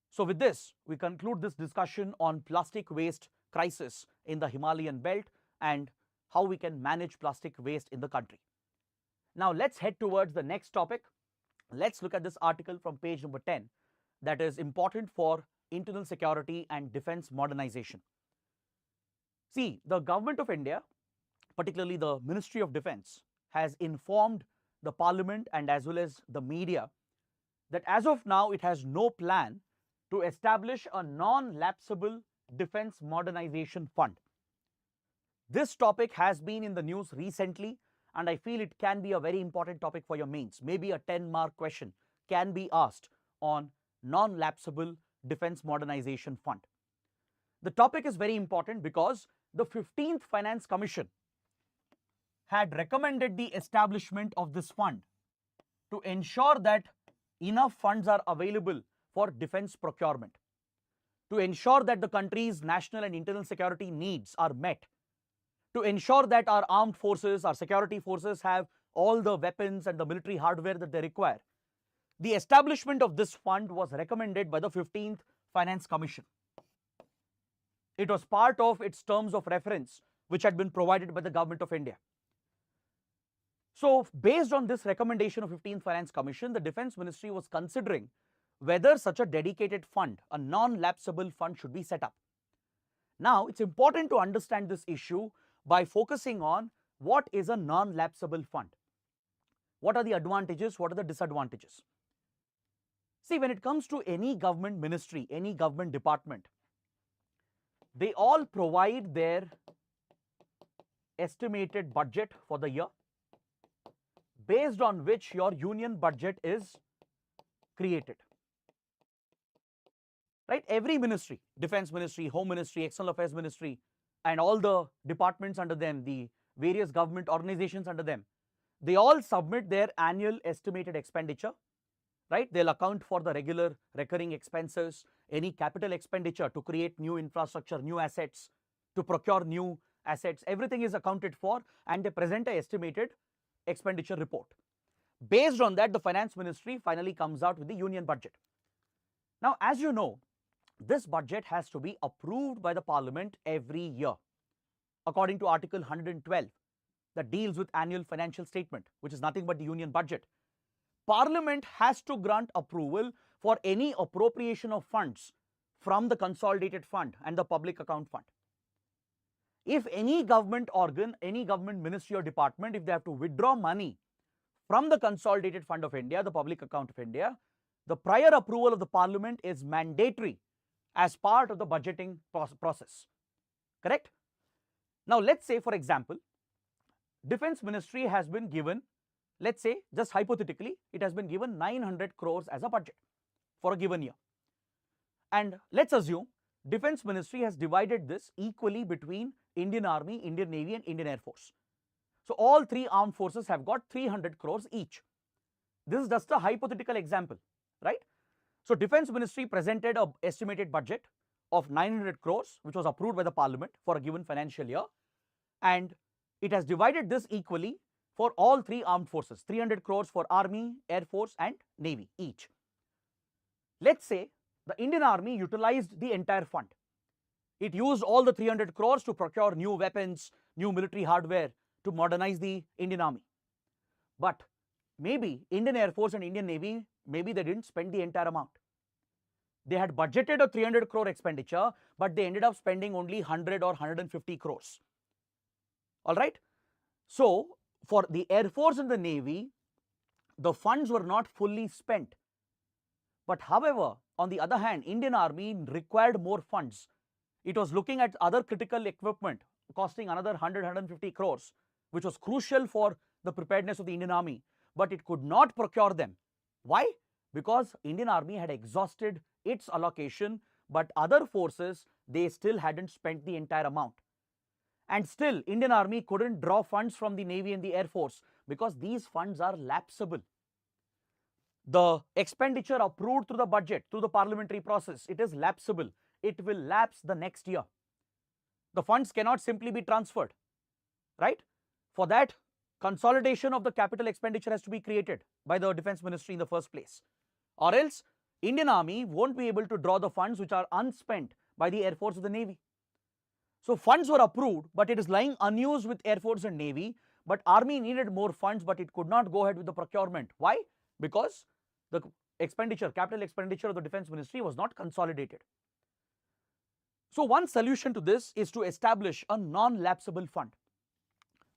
So with this, we conclude this discussion on plastic waste crisis in the Himalayan belt and how we can manage plastic waste in the country. Now let's head towards the next topic. Let's look at this article from page number 10 that is important for internal security and defense modernization. See, the Government of India, particularly the Ministry of Defense, has informed the Parliament and as well as the media that as of now it has no plan to establish a non-lapsable defense modernization fund. This topic has been in the news recently, and I feel it can be a very important topic for your mains. Maybe a 10-mark question can be asked on non-lapsable defense modernization fund. The topic is very important because the 15th Finance Commission had recommended the establishment of this fund to ensure that enough funds are available for defense procurement, to ensure that the country's national and internal security needs are met, to ensure that our armed forces, our security forces have all the weapons and the military hardware that they require. The establishment of this fund was recommended by the 15th Finance Commission. It was part of its terms of reference which had been provided by the Government of India. So based on this recommendation of 15th Finance Commission, the Defense Ministry was considering whether such a dedicated fund, a non-lapsable fund, should be set up. Now, it's important to understand this issue by focusing on what is a non-lapsable fund. What are the advantages? What are the disadvantages? See, when it comes to any government ministry, any government department, they all provide their estimated budget for the year, based on which your union budget is created. Right? Every ministry, Defense Ministry, Home Ministry, External Affairs Ministry, and all the departments under them, the various government organizations under them, they all submit their annual estimated expenditure, right? They'll account for the regular recurring expenses, any capital expenditure to create new infrastructure, new assets, to procure new assets, everything is accounted for, and they present an estimated expenditure report. Based on that, the finance ministry finally comes out with the union budget. Now, as you know, this budget has to be approved by the parliament every year, according to Article 112, that deals with annual financial statement, which is nothing but the union budget. Parliament has to grant approval for any appropriation of funds from the consolidated fund and the public account fund. If any government organ, any government ministry or department, if they have to withdraw money from the consolidated fund of India, the public account of India, the prior approval of the parliament is mandatory as part of the budgeting process. Correct? Now, let's say, for example, Defense Ministry has been given, let's say, just hypothetically, it has been given 900 crores as a budget for a given year. And let's assume Defense Ministry has divided this equally between Indian Army, Indian Navy and Indian Air Force. So all three armed forces have got 300 crores each. This is just a hypothetical example, right? So Defense Ministry presented an estimated budget of 900 crores, which was approved by the parliament for a given financial year, and it has divided this equally for all three armed forces, 300 crores for Army, Air Force and Navy each. Let's say the Indian Army utilized the entire fund. It used all the 300 crores to procure new weapons, new military hardware to modernize the Indian Army. But maybe Indian Air Force and Indian Navy, maybe they didn't spend the entire amount. They had budgeted a 300 crore expenditure, but they ended up spending only 100 or 150 crores. All right. So for the Air Force and the Navy, the funds were not fully spent. But however, on the other hand, Indian Army required more funds. It was looking at other critical equipment costing another 100-150 crores, which was crucial for the preparedness of the Indian Army, but it could not procure them. Why? Because Indian Army had exhausted its allocation, but other forces, they still hadn't spent the entire amount. And still, Indian Army couldn't draw funds from the Navy and the Air Force because these funds are lapsable. The expenditure approved through the budget, through the parliamentary process, it is lapsable. It will lapse the next year. The funds cannot simply be transferred, right? For that, consolidation of the capital expenditure has to be created by the Defense Ministry in the first place. Or else, Indian Army won't be able to draw the funds which are unspent by the Air Force or the Navy. So funds were approved, but it is lying unused with Air Force and Navy, but Army needed more funds, but it could not go ahead with the procurement. Why? Because the expenditure, capital expenditure of the Defense Ministry was not consolidated. So one solution to this is to establish a non-lapsable fund.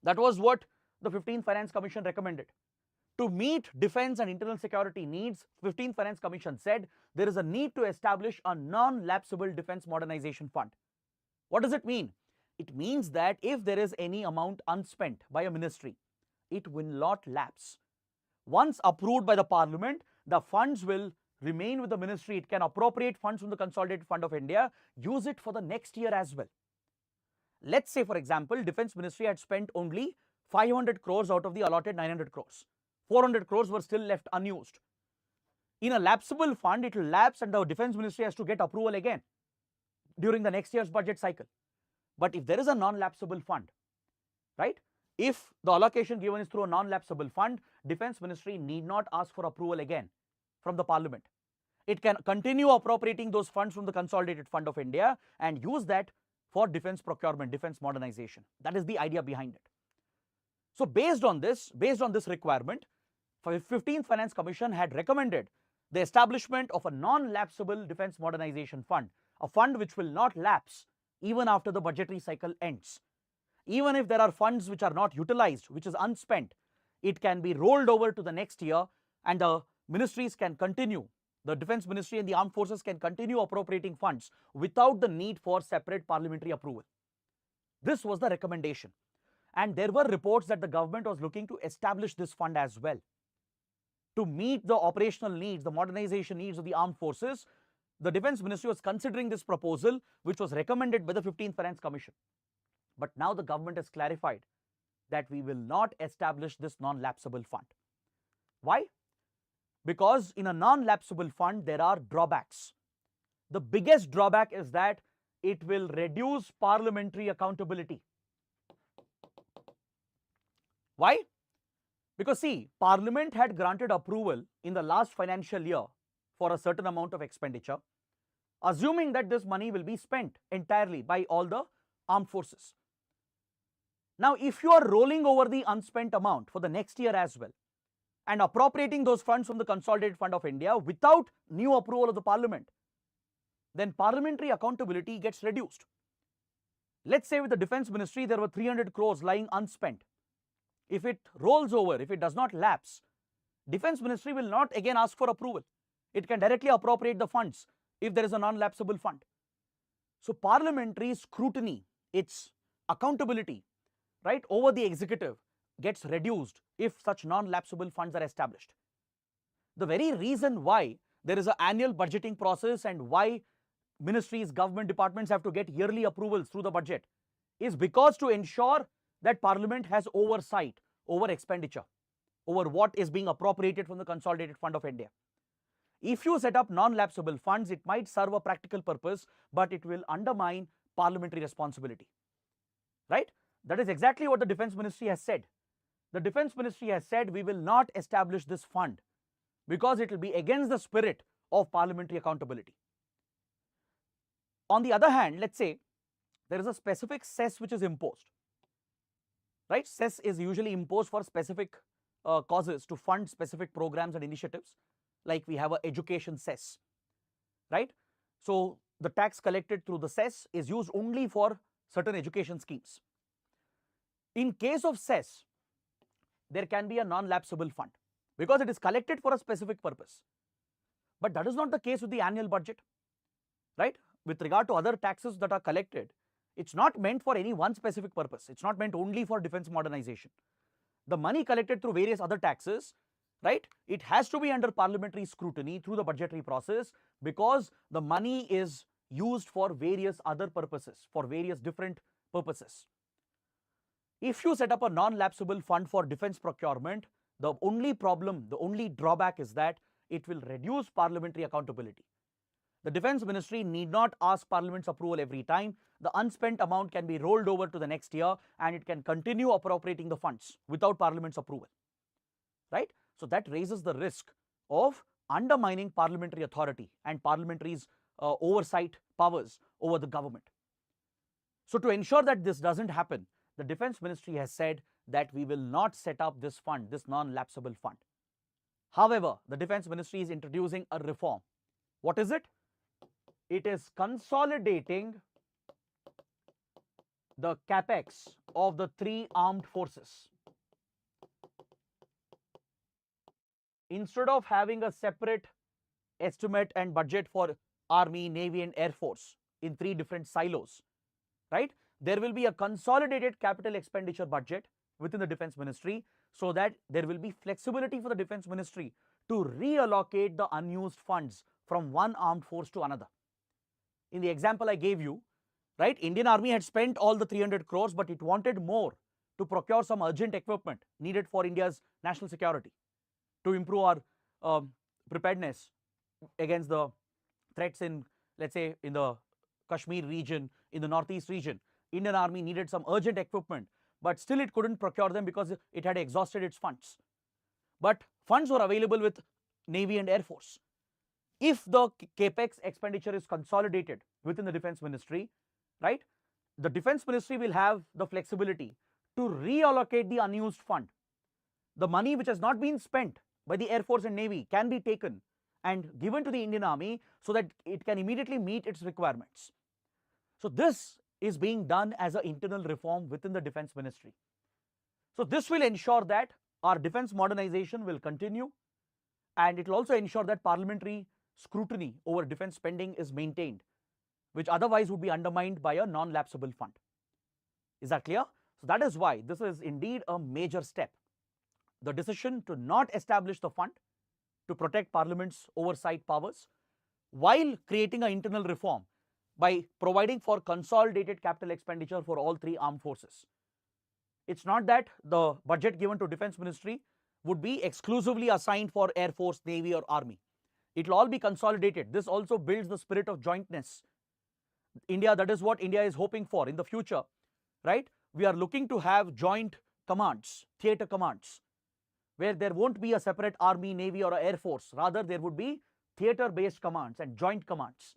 That was what the 15th Finance Commission recommended. To meet defense and internal security needs, 15th Finance Commission said there is a need to establish a non-lapsable defense modernization fund. What does it mean? It means that if there is any amount unspent by a ministry, it will not lapse. Once approved by the parliament, the funds will remain with the ministry. It can appropriate funds from the Consolidated Fund of India, use it for the next year as well. Let's say, for example, Defense Ministry had spent only 500 crores out of the allotted 900 crores. 400 crores were still left unused. In a lapsable fund, it will lapse and the Defense Ministry has to get approval again during the next year's budget cycle. But if there is a non-lapsable fund, right? If the allocation given is through a non-lapsable fund, Defense Ministry need not ask for approval again from the parliament. It can continue appropriating those funds from the Consolidated Fund of India and use that for defense procurement, defense modernization. That is the idea behind it. So based on this requirement, 15th Finance Commission had recommended the establishment of a non-lapsable defense modernization fund, a fund which will not lapse even after the budgetary cycle ends. Even if there are funds which are not utilized, which is unspent, it can be rolled over to the next year and the ministries can continue, the Defense Ministry and the Armed Forces can continue appropriating funds without the need for separate parliamentary approval. This was the recommendation. And there were reports that the government was looking to establish this fund as well. To meet the operational needs, the modernization needs of the armed forces, the Defense Ministry was considering this proposal, which was recommended by the 15th Finance Commission. But now the government has clarified that we will not establish this non-lapsable fund. Why? Because in a non-lapsable fund, there are drawbacks. The biggest drawback is that it will reduce parliamentary accountability. Why? Because see, Parliament had granted approval in the last financial year for a certain amount of expenditure, assuming that this money will be spent entirely by all the armed forces. Now, if you are rolling over the unspent amount for the next year as well and appropriating those funds from the Consolidated Fund of India without new approval of the Parliament, then parliamentary accountability gets reduced. Let's say with the Defence Ministry, there were 300 crores lying unspent. If it rolls over, if it does not lapse, Defence Ministry will not again ask for approval. It can directly appropriate the funds if there is a non-lapsable fund. So parliamentary scrutiny, its accountability, right, over the executive gets reduced if such non-lapsable funds are established. The very reason why there is an annual budgeting process and why ministries, government departments have to get yearly approvals through the budget is because to ensure that Parliament has oversight over expenditure, over what is being appropriated from the Consolidated Fund of India. If you set up non-lapsable funds, it might serve a practical purpose, but it will undermine parliamentary responsibility, right? That is exactly what the Defence Ministry has said. The Defence Ministry has said we will not establish this fund because it will be against the spirit of parliamentary accountability. On the other hand, let's say there is a specific cess which is imposed, right? Cess is usually imposed for specific causes to fund specific programs and initiatives, like we have an education cess, right? So the tax collected through the cess is used only for certain education schemes. In case of cess, there can be a non-lapsable fund because it is collected for a specific purpose. But that is not the case with the annual budget, right? With regard to other taxes that are collected, it's not meant for any one specific purpose. It's not meant only for defense modernization. The money collected through various other taxes, right, it has to be under parliamentary scrutiny through the budgetary process because the money is used for various other purposes, for various different purposes. If you set up a non-lapsable fund for defense procurement, the only problem, the only drawback is that it will reduce parliamentary accountability. The Defence Ministry need not ask Parliament's approval every time. The unspent amount can be rolled over to the next year and it can continue appropriating the funds without Parliament's approval, right? So that raises the risk of undermining parliamentary authority and parliamentary's oversight powers over the government. So to ensure that this doesn't happen, the Defence Ministry has said that we will not set up this fund, this non-lapsable fund. However, the Defence Ministry is introducing a reform. What is it? It is consolidating the capex of the three armed forces. Instead of having a separate estimate and budget for Army, Navy and Air Force in three different silos, right? There will be a consolidated capital expenditure budget within the Defence Ministry so that there will be flexibility for the Defence Ministry to reallocate the unused funds from one armed force to another. In the example I gave you, right, Indian Army had spent all the 300 crores, but it wanted more to procure some urgent equipment needed for India's national security, to improve our preparedness against the threats in, let's say, in the Kashmir region, in the Northeast region. Indian Army needed some urgent equipment, but still it couldn't procure them because it had exhausted its funds. But funds were available with Navy and Air Force. If the capex expenditure is consolidated within the Defence Ministry, right, the Defence Ministry will have the flexibility to reallocate the unused fund. The money which has not been spent by the Air Force and Navy can be taken and given to the Indian Army so that it can immediately meet its requirements. So this is being done as an internal reform within the Defence Ministry. So this will ensure that our defence modernization will continue, and it will also ensure that parliamentary scrutiny over defence spending is maintained, which otherwise would be undermined by a non-lapsable fund. Is that clear? So that is why this is indeed a major step. The decision to not establish the fund to protect Parliament's oversight powers while creating an internal reform by providing for consolidated capital expenditure for all three armed forces It's not that the budget given to Defense Ministry would be exclusively assigned for Air Force, Navy or Army. It will all be consolidated. This also builds the spirit of jointness. India, that is what India is hoping for in the future, right? We are looking to have joint commands, theater commands, where there won't be a separate Army, Navy or Air Force. Rather, there would be theater-based commands and joint commands.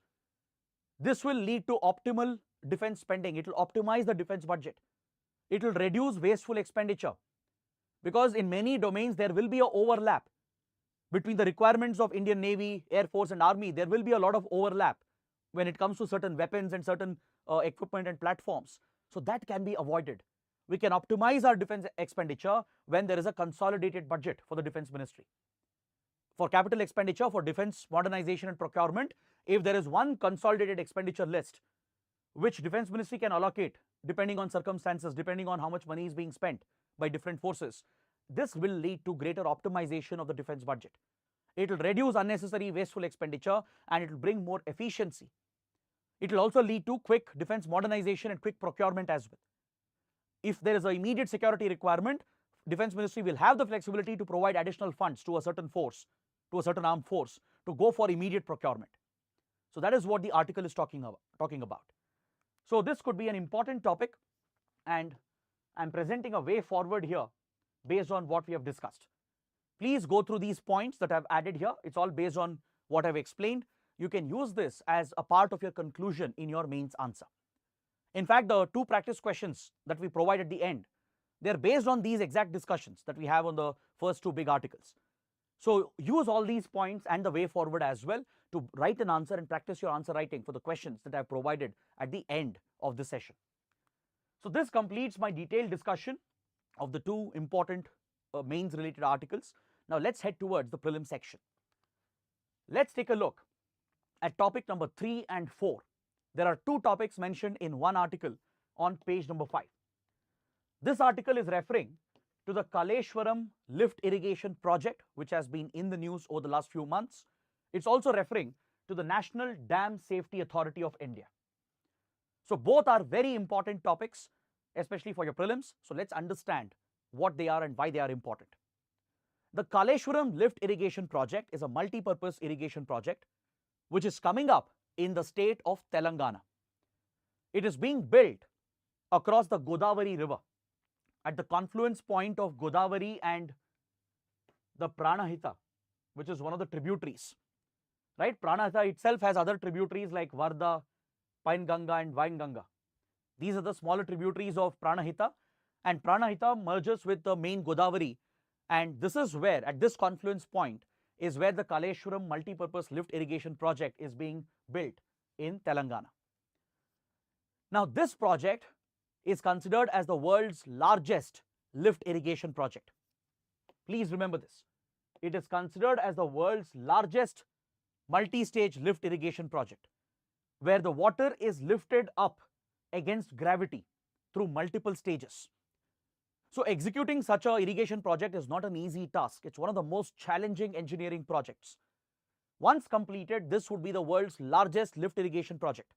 This will lead to optimal defense spending. It will optimize the defense budget. It will reduce wasteful expenditure, because in many domains there will be an overlap between the requirements of Indian Navy, Air Force and Army. There will be a lot of overlap when it comes to certain weapons and certain equipment and platforms. So that can be avoided. We can optimize our defense expenditure when there is a consolidated budget for the Defense Ministry. For capital expenditure, for defense modernization and procurement, if there is one consolidated expenditure list which Defense Ministry can allocate depending on circumstances, depending on how much money is being spent by different forces, this will lead to greater optimization of the defense budget. It will reduce unnecessary wasteful expenditure and it will bring more efficiency. It will also lead to quick defense modernization and quick procurement as well. If there is an immediate security requirement, Defense Ministry will have the flexibility to provide additional funds to a certain force, to a certain armed force, to go for immediate procurement. So that is what the article is talking about. So this could be an important topic, and I'm presenting a way forward here based on what we have discussed. Please go through these points that I've added here. It's all based on what I've explained. You can use this as a part of your conclusion in your mains answer. In fact, the 2 practice questions that we provide at the end, they're based on these exact discussions that we have on the first 2 big articles. So use all these points and the way forward as well to write an answer and practice your answer writing for the questions that I've provided at the end of this session. So this completes my detailed discussion of the 2 important mains related articles. Now let's head towards the prelim section. Let's take a look at topic number 3 and 4. There are 2 topics mentioned in one article on page number 5. This article is referring to the Kaleshwaram lift irrigation project, which has been in the news over the last few months. It's also referring to the National Dam Safety Authority of India. So both are very important topics, especially for your prelims. So let's understand what they are and why they are important. The Kaleshwaram lift irrigation project is a multi-purpose irrigation project which is coming up in the state of Telangana. It is being built across the Godavari river at the confluence point of Godavari and the Pranahita, which is one of the tributaries. Right? Pranahita itself has other tributaries like Varda, Painganga and Vainganga. These are the smaller tributaries of Pranahita, and Pranahita merges with the main Godavari, and this is where, at this confluence point, is where the Kaleshwaram multi-purpose lift irrigation project is being built in Telangana. Now this project is considered as the world's largest lift irrigation project. Please remember this. It is considered as the world's largest multi-stage lift irrigation project, where the water is lifted up against gravity through multiple stages. So executing such an irrigation project is not an easy task. It's one of the most challenging engineering projects. Once completed, this would be the world's largest lift irrigation project.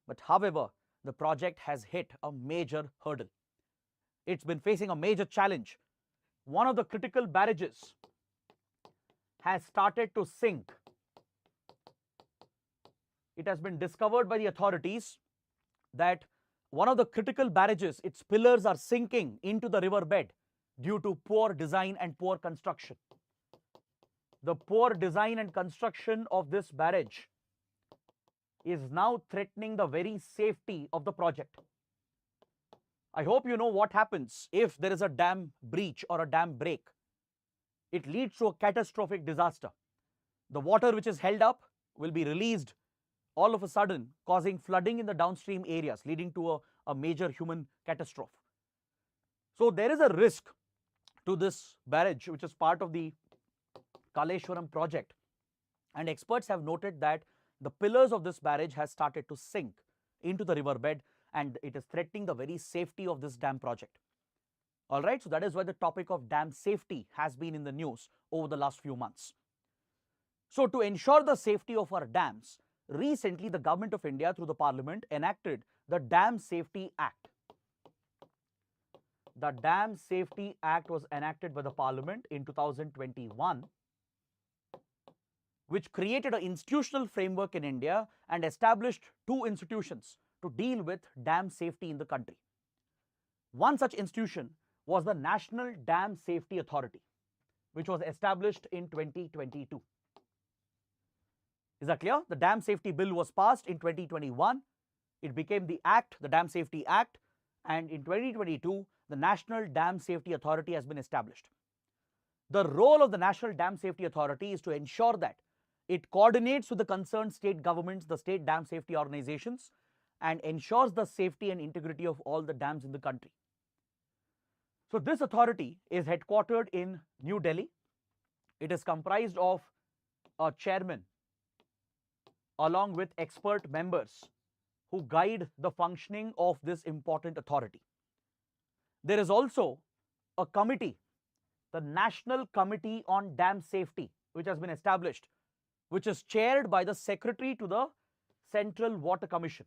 But however, the project has hit a major hurdle. It's been facing a major challenge. One of the critical barrages has started to sink. It has been discovered by the authorities that one of the critical barrages, its pillars are sinking into the river bed due to poor design and poor construction. The poor design and construction of this barrage is now threatening the very safety of the project. I hope you know what happens if there is a dam breach or a dam break. It leads to a catastrophic disaster. The water which is held up will be released all of a sudden, causing flooding in the downstream areas, leading to a major human catastrophe. So there is a risk to this barrage, which is part of the Kaleshwaram project, and experts have noted that the pillars of this barrage has started to sink into the riverbed, and it is threatening the very safety of this dam project. All right, so that is why the topic of dam safety has been in the news over the last few months. So to ensure the safety of our dams, recently the Government of India through the Parliament enacted the Dam Safety Act. the Dam Safety Act was enacted by the Parliament in 2021, which created an institutional framework in India and established two institutions to deal with dam safety in the country. One such institution was the National Dam Safety Authority, which was established in 2022. Is that clear? The Dam Safety Bill was passed in 2021. It became the Act, the Dam Safety Act, and in 2022, the National Dam Safety Authority has been established. The role of the National Dam Safety Authority is to ensure that it coordinates with the concerned state governments, the state dam safety organizations, and ensures the safety and integrity of all the dams in the country. So this authority is headquartered in New Delhi. It is comprised of a chairman along with expert members who guide the functioning of this important authority. There is also a committee, the National Committee on Dam Safety, which has been established, which is chaired by the Secretary to the Central Water Commission.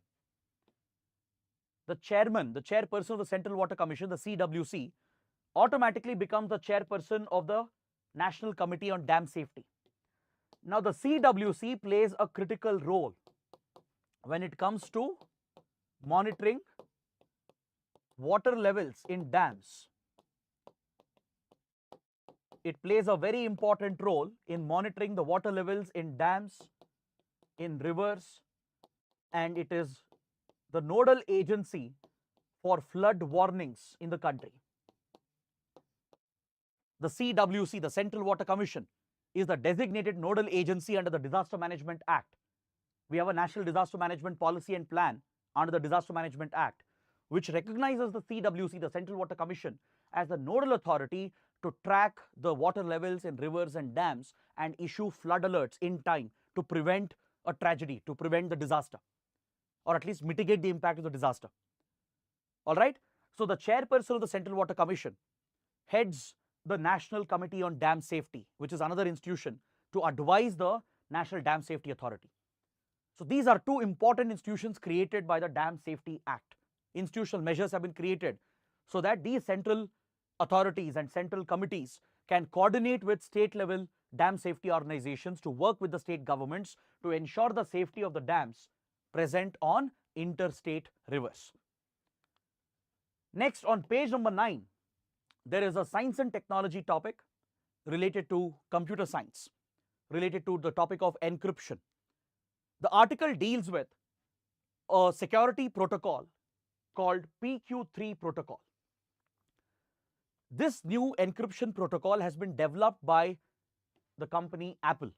The chairman, the chairperson of the Central Water Commission, the CWC, automatically becomes the chairperson of the National Committee on Dam Safety. Now, the CWC plays a critical role when it comes to monitoring water levels in dams. It plays a very important role in monitoring the water levels in dams, in rivers, and it is the nodal agency for flood warnings in the country. The CWC, the Central Water Commission, is the designated nodal agency under the Disaster Management Act. We have a National Disaster Management Policy and Plan under the Disaster Management Act, which recognizes the CWC, the Central Water Commission, as the nodal authority to track the water levels in rivers and dams and issue flood alerts in time to prevent a tragedy, to prevent the disaster, or at least mitigate the impact of the disaster. All right? So the chairperson of the Central Water Commission heads the National Committee on Dam Safety, which is another institution to advise the National Dam Safety Authority. So these are two important institutions created by the Dam Safety Act. Institutional measures have been created so that these central authorities and central committees can coordinate with state level dam safety organizations to work with the state governments to ensure the safety of the dams present on interstate rivers. Next, on page number 9, there is a science and technology topic related to computer science, related to the topic of encryption. The article deals with a security protocol called PQ3 Protocol. This new encryption protocol has been developed by the company Apple.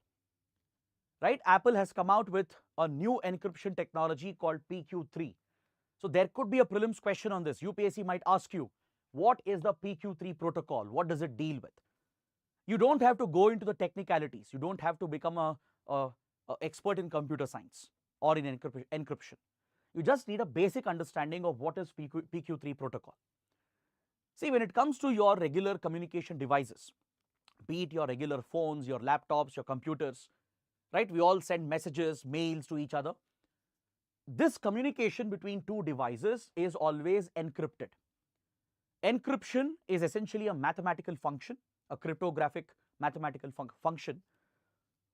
Right? Apple has come out with a new encryption technology called PQ3. So there could be a prelims question on this. UPSC might ask you, what is the PQ3 protocol? What does it deal with? You don't have to go into the technicalities. You don't have to become a expert in computer science or in encryption. You just need a basic understanding of what is PQ3 protocol. See, when it comes to your regular communication devices, be it your regular phones, your laptops, your computers, right? We all send messages, mails to each other. This communication between two devices is always encrypted. Encryption is essentially a mathematical function, a cryptographic mathematical function,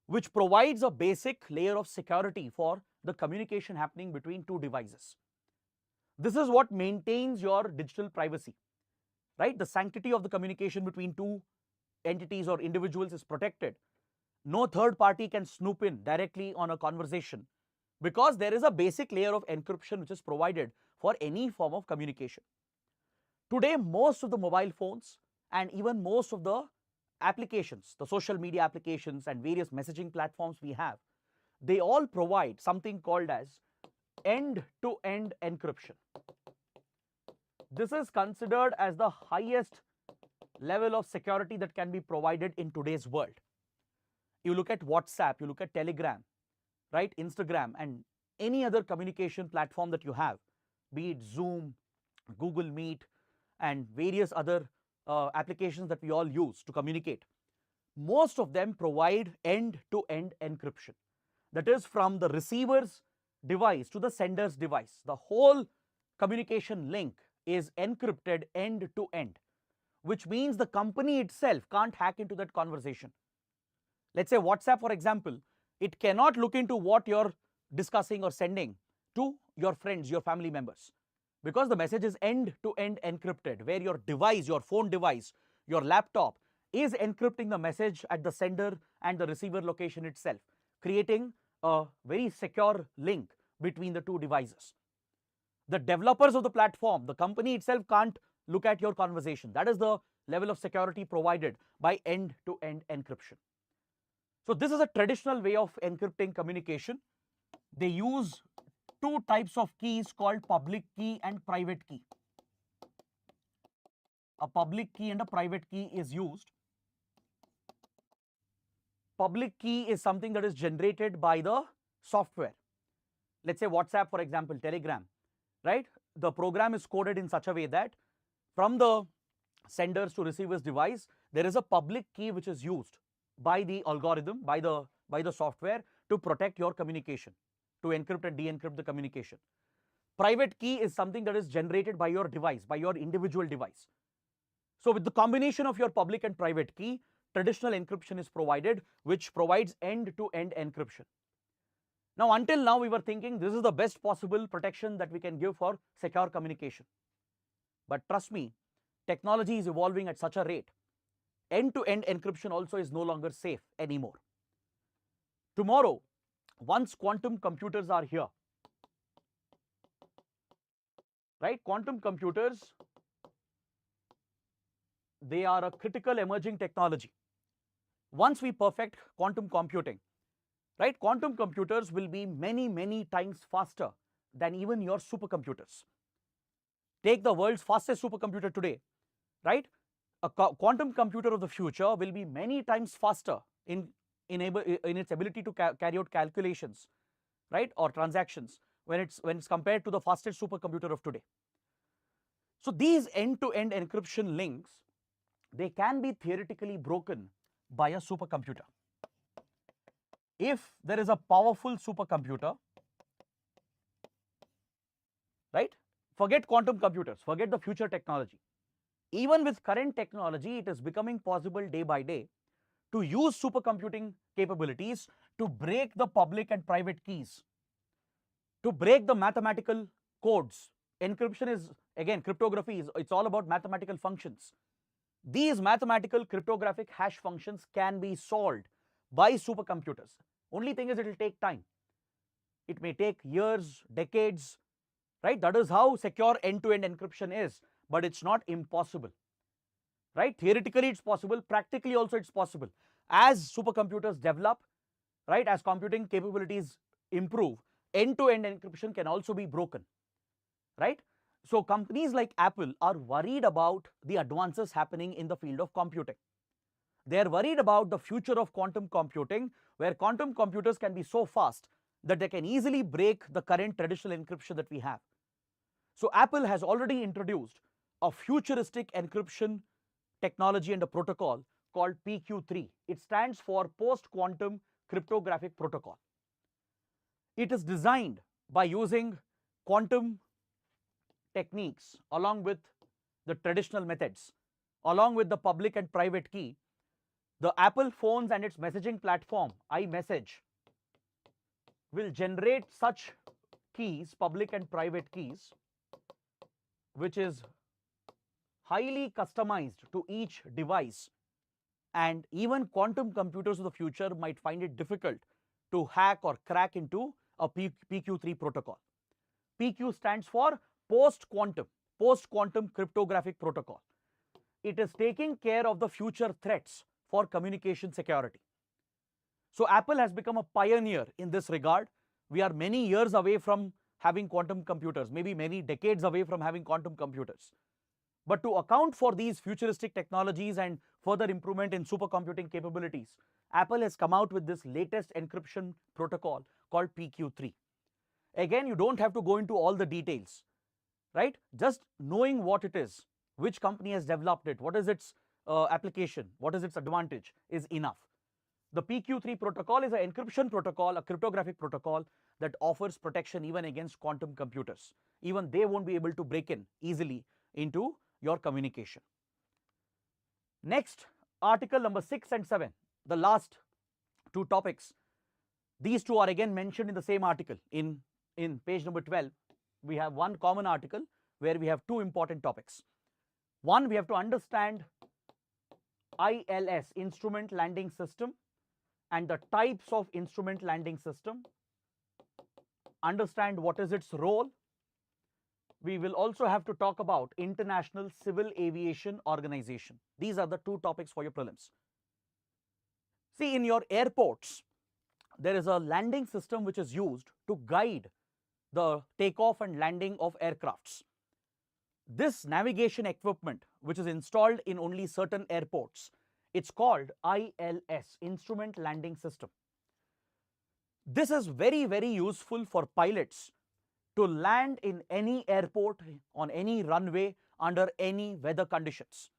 which provides a basic layer of security for the communication happening between two devices. This is what maintains your digital privacy, right? The sanctity of the communication between two entities or individuals is protected. No third party can snoop in directly on a conversation because there is a basic layer of encryption which is provided for any form of communication. Today, most of the mobile phones and even most of the applications, the social media applications and various messaging platforms we have, they all provide something called as end-to-end encryption. This is considered as the highest level of security that can be provided in today's world. You look at WhatsApp, you look at Telegram, right, Instagram, and any other communication platform that you have, be it Zoom, Google Meet, and various other applications that we all use to communicate. Most of them provide end-to-end encryption. That is, from the receiver's device to the sender's device. The whole communication link is encrypted end to end, which means the company itself can't hack into that conversation. Let's say WhatsApp, for example, it cannot look into what you're discussing or sending to your friends, your family members, because the message is end to end encrypted, where your device, your phone device, your laptop is encrypting the message at the sender and the receiver location itself, creating a very secure link between the two devices. The developers of the platform, the company itself, can't look at your conversation. That is the level of security provided by end to end encryption. So this is a traditional way of encrypting communication. They use two types of keys called public key and private key. A public key and a private key is used. Public key is something that is generated by the software. Let's say WhatsApp, for example, Telegram, right? The program is coded in such a way that from the senders to receivers device, there is a public key which is used by the algorithm, by the software, to protect your communication, to encrypt and de-encrypt the communication. Private key is something that is generated by your device, by your individual device. So with the combination of your public and private key, traditional encryption is provided, which provides end-to-end encryption. Now, until now, we were thinking this is the best possible protection that we can give for secure communication. But trust me, technology is evolving at such a rate. End-to-end encryption also is no longer safe anymore. Tomorrow, once quantum computers are here, right? Quantum computers, they are a critical emerging technology. Once we perfect quantum computing, right, quantum computers will be many, many times faster than even your supercomputers. Take the world's fastest supercomputer today, right? A quantum computer of the future will be many times faster in its ability to carry out calculations, right, or transactions when it's compared to the fastest supercomputer of today. So these end-to-end encryption links, they can be theoretically broken by a supercomputer. If there is a powerful supercomputer, right? Forget quantum computers, forget the future technology. Even with current technology, it is becoming possible day by day to use supercomputing capabilities to break the public and private keys, to break the mathematical codes. Encryption is, again, cryptography is, it's all about mathematical functions. These mathematical cryptographic hash functions can be solved by supercomputers. Only thing is, it will take time. It may take years, decades, right? That is how secure end-to-end encryption is, but it's not impossible, right? Theoretically, it's possible. Practically also, it's possible. As supercomputers develop, right, as computing capabilities improve, end-to-end encryption can also be broken, right? So companies like Apple are worried about the advances happening in the field of computing. They are worried about the future of quantum computing, where quantum computers can be so fast that they can easily break the current traditional encryption that we have. So Apple has already introduced a futuristic encryption technology and a protocol called PQ3. It stands for Post-Quantum Cryptographic Protocol. It is designed by using quantum techniques along with the traditional methods, along with the public and private key. The Apple phones and its messaging platform, iMessage, will generate such keys, public and private keys, which is highly customized to each device, and even quantum computers of the future might find it difficult to hack or crack into a PQ3 protocol. PQ stands for Post-Quantum Cryptographic Protocol. It is taking care of the future threats for communication security. So Apple has become a pioneer in this regard. We are many years away from having quantum computers, maybe many decades away from having quantum computers. But to account for these futuristic technologies and further improvement in supercomputing capabilities, Apple has come out with this latest encryption protocol called PQ3. Again, you don't have to go into all the details, right? Just knowing what it is, which company has developed it, what is its application, what is its advantage is enough. The PQ3 protocol is an encryption protocol, a cryptographic protocol that offers protection even against quantum computers. Even they won't be able to break in easily into your communication. Next, article number 6 and 7, the last two topics. These two are again mentioned in the same article. In page number 12, we have one common article where we have two important topics. One, we have to understand ILS, Instrument Landing System, and the types of instrument landing system. Understand what is its role. We will also have to talk about International Civil Aviation Organization. These are the two topics for your prelims. See, in your airports, there is a landing system which is used to guide the takeoff and landing of aircrafts. This navigation equipment, which is installed in only certain airports, it's called ILS, Instrument Landing System. This is very, very useful for pilots to land in any airport, on any runway, under any weather conditions,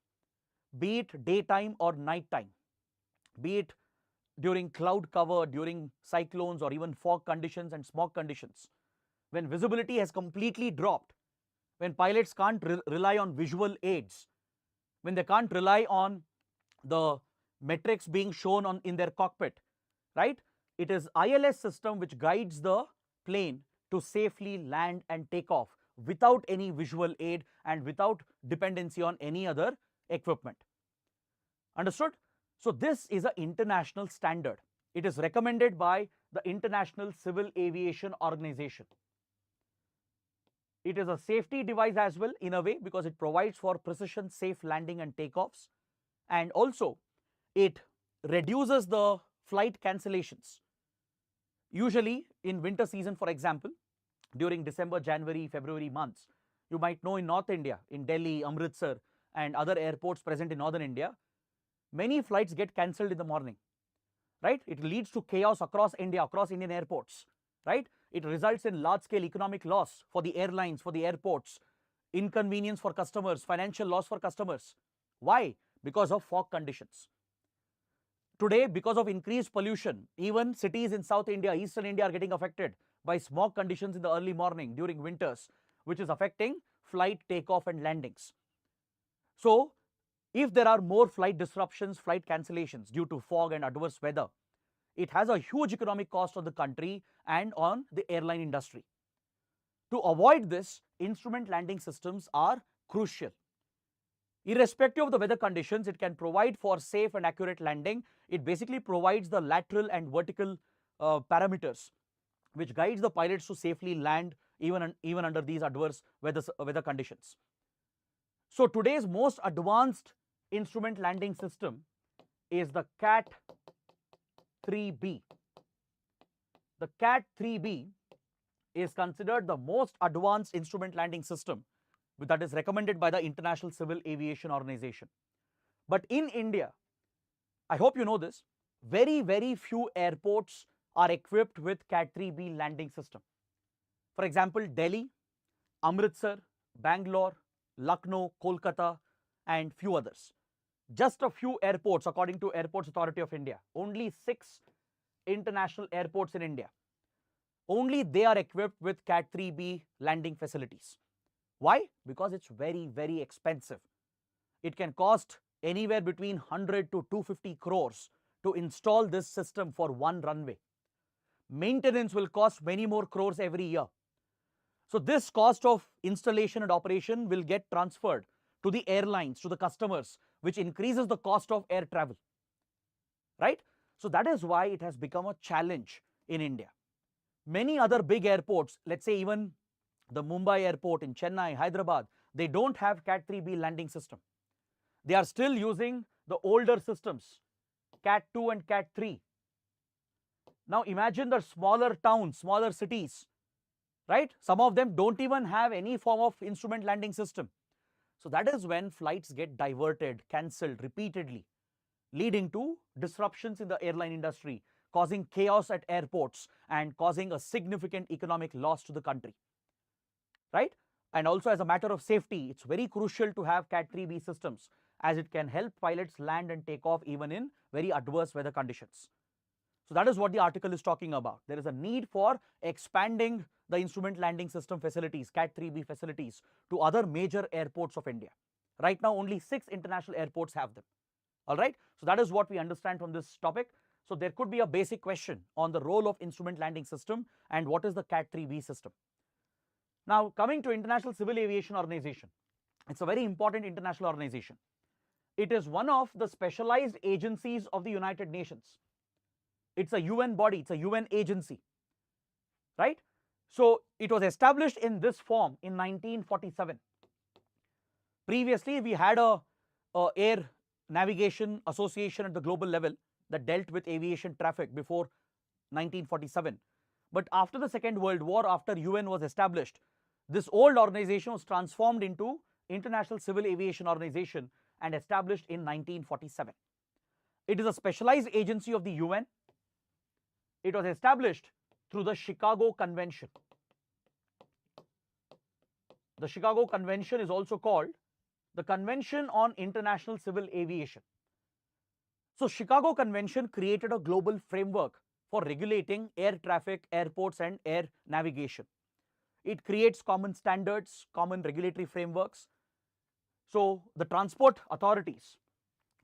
be it daytime or nighttime, be it during cloud cover, during cyclones, or even fog conditions and smog conditions. When visibility has completely dropped, when pilots can't rely on visual aids, when they can't rely on the metrics being shown in their cockpit, right? It is ILS system which guides the plane to safely land and take off without any visual aid and without dependency on any other equipment. Understood? So this is an international standard. It is recommended by the International Civil Aviation Organization. It is a safety device as well in a way, because it provides for precision safe landing and takeoffs, and also it reduces the flight cancellations. Usually in winter season, for example, during December, January, February months, you might know in North India, in Delhi, Amritsar and other airports present in Northern India, many flights get cancelled in the morning, right? It leads to chaos across India, across Indian airports, right? It results in large-scale economic loss for the airlines, for the airports, inconvenience for customers, financial loss for customers. Why? Because of fog conditions. Today, because of increased pollution, even cities in South India, Eastern India are getting affected by smog conditions in the early morning during winters, which is affecting flight takeoff and landings. So, if there are more flight disruptions, flight cancellations due to fog and adverse weather, it has a huge economic cost on the country and on the airline industry. To avoid this, instrument landing systems are crucial. Irrespective of the weather conditions, it can provide for safe and accurate landing. It basically provides the lateral and vertical parameters which guides the pilots to safely land even under these adverse weather conditions. So today's most advanced instrument landing system is the CAT-3B. The CAT-3B is considered the most advanced instrument landing system that is recommended by the International Civil Aviation Organization. But in India, I hope you know this, very, very few airports are equipped with CAT-3B landing system. For example, Delhi, Amritsar, Bangalore, Lucknow, Kolkata, and few others. Just a few airports, according to Airports Authority of India, only 6 international airports in India, only they are equipped with CAT-3B landing facilities. Why? Because it's very, very expensive. It can cost anywhere between 100 to 250 crores to install this system for one runway. Maintenance will cost many more crores every year. So this cost of installation and operation will get transferred to the airlines, to the customers, which increases the cost of air travel, right? So that is why it has become a challenge in India. Many other big airports, let's say even the Mumbai airport in Chennai, Hyderabad, they don't have CAT-3B landing system. They are still using the older systems, CAT-2 and CAT-3. Now imagine the smaller towns, smaller cities, right? Some of them don't even have any form of instrument landing system. So that is when flights get diverted, cancelled repeatedly, leading to disruptions in the airline industry, causing chaos at airports and causing a significant economic loss to the country, right? And also as a matter of safety, it's very crucial to have CAT-3B systems, as it can help pilots land and take off even in very adverse weather conditions. So that is what the article is talking about. There is a need for expanding the instrument landing system facilities, CAT-3B facilities, to other major airports of India. Right now, only 6 international airports have them. All right. So that is what we understand from this topic. So there could be a basic question on the role of instrument landing system and what is the CAT-3B system. Now, coming to International Civil Aviation Organization, it's a very important international organization. It is one of the specialized agencies of the United Nations. It's a UN body, it's a UN agency, right? So it was established in this form in 1947. Previously, we had a air navigation association at the global level that dealt with aviation traffic before 1947. But after the Second World War, after UN was established, this old organization was transformed into International Civil Aviation Organization and established in 1947. It is a specialized agency of the UN. It was established through the Chicago Convention. The Chicago Convention is also called the Convention on International Civil Aviation. So Chicago Convention created a global framework for regulating air traffic, airports and air navigation. It creates common standards, common regulatory frameworks. So the transport authorities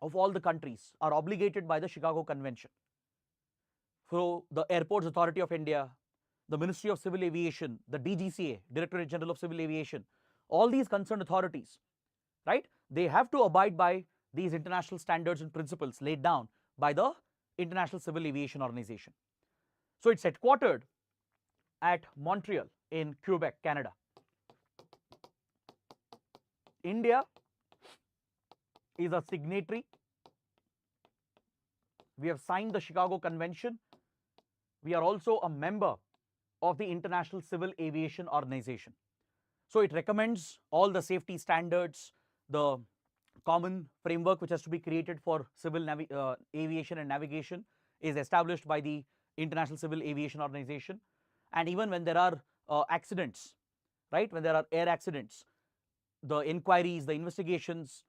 of all the countries are obligated by the Chicago Convention. So the Airports Authority of India, the Ministry of Civil Aviation, the DGCA, Directorate General of Civil Aviation, all these concerned authorities, right, they have to abide by these international standards and principles laid down by the International Civil Aviation Organization. So it's headquartered at Montreal in Quebec, Canada. India is a signatory. We have signed the Chicago Convention. We are also a member of the International Civil Aviation Organization. So it recommends all the safety standards, the common framework which has to be created for civil aviation and navigation is established by the International Civil Aviation Organization. And even when there are accidents, right, when there are air accidents, the inquiries, the investigations,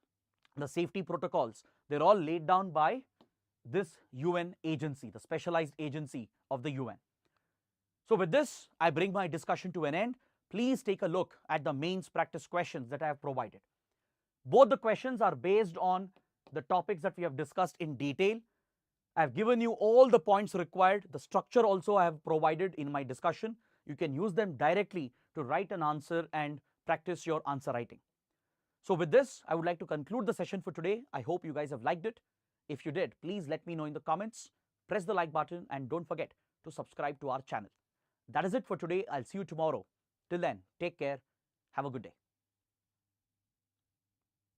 the safety protocols, they're all laid down by this UN agency, the specialized agency of the UN. So with this, I bring my discussion to an end. Please take a look at the mains practice questions that I have provided. Both the questions are based on the topics that we have discussed in detail. I have given you all the points required. The structure also I have provided in my discussion. You can use them directly to write an answer and practice your answer writing. So with this, I would like to conclude the session for today. I hope you guys have liked it. If you did, please let me know in the comments. Press the like button and don't forget to subscribe to our channel. That is it for today. I'll see you tomorrow. Till then, take care. Have a good day.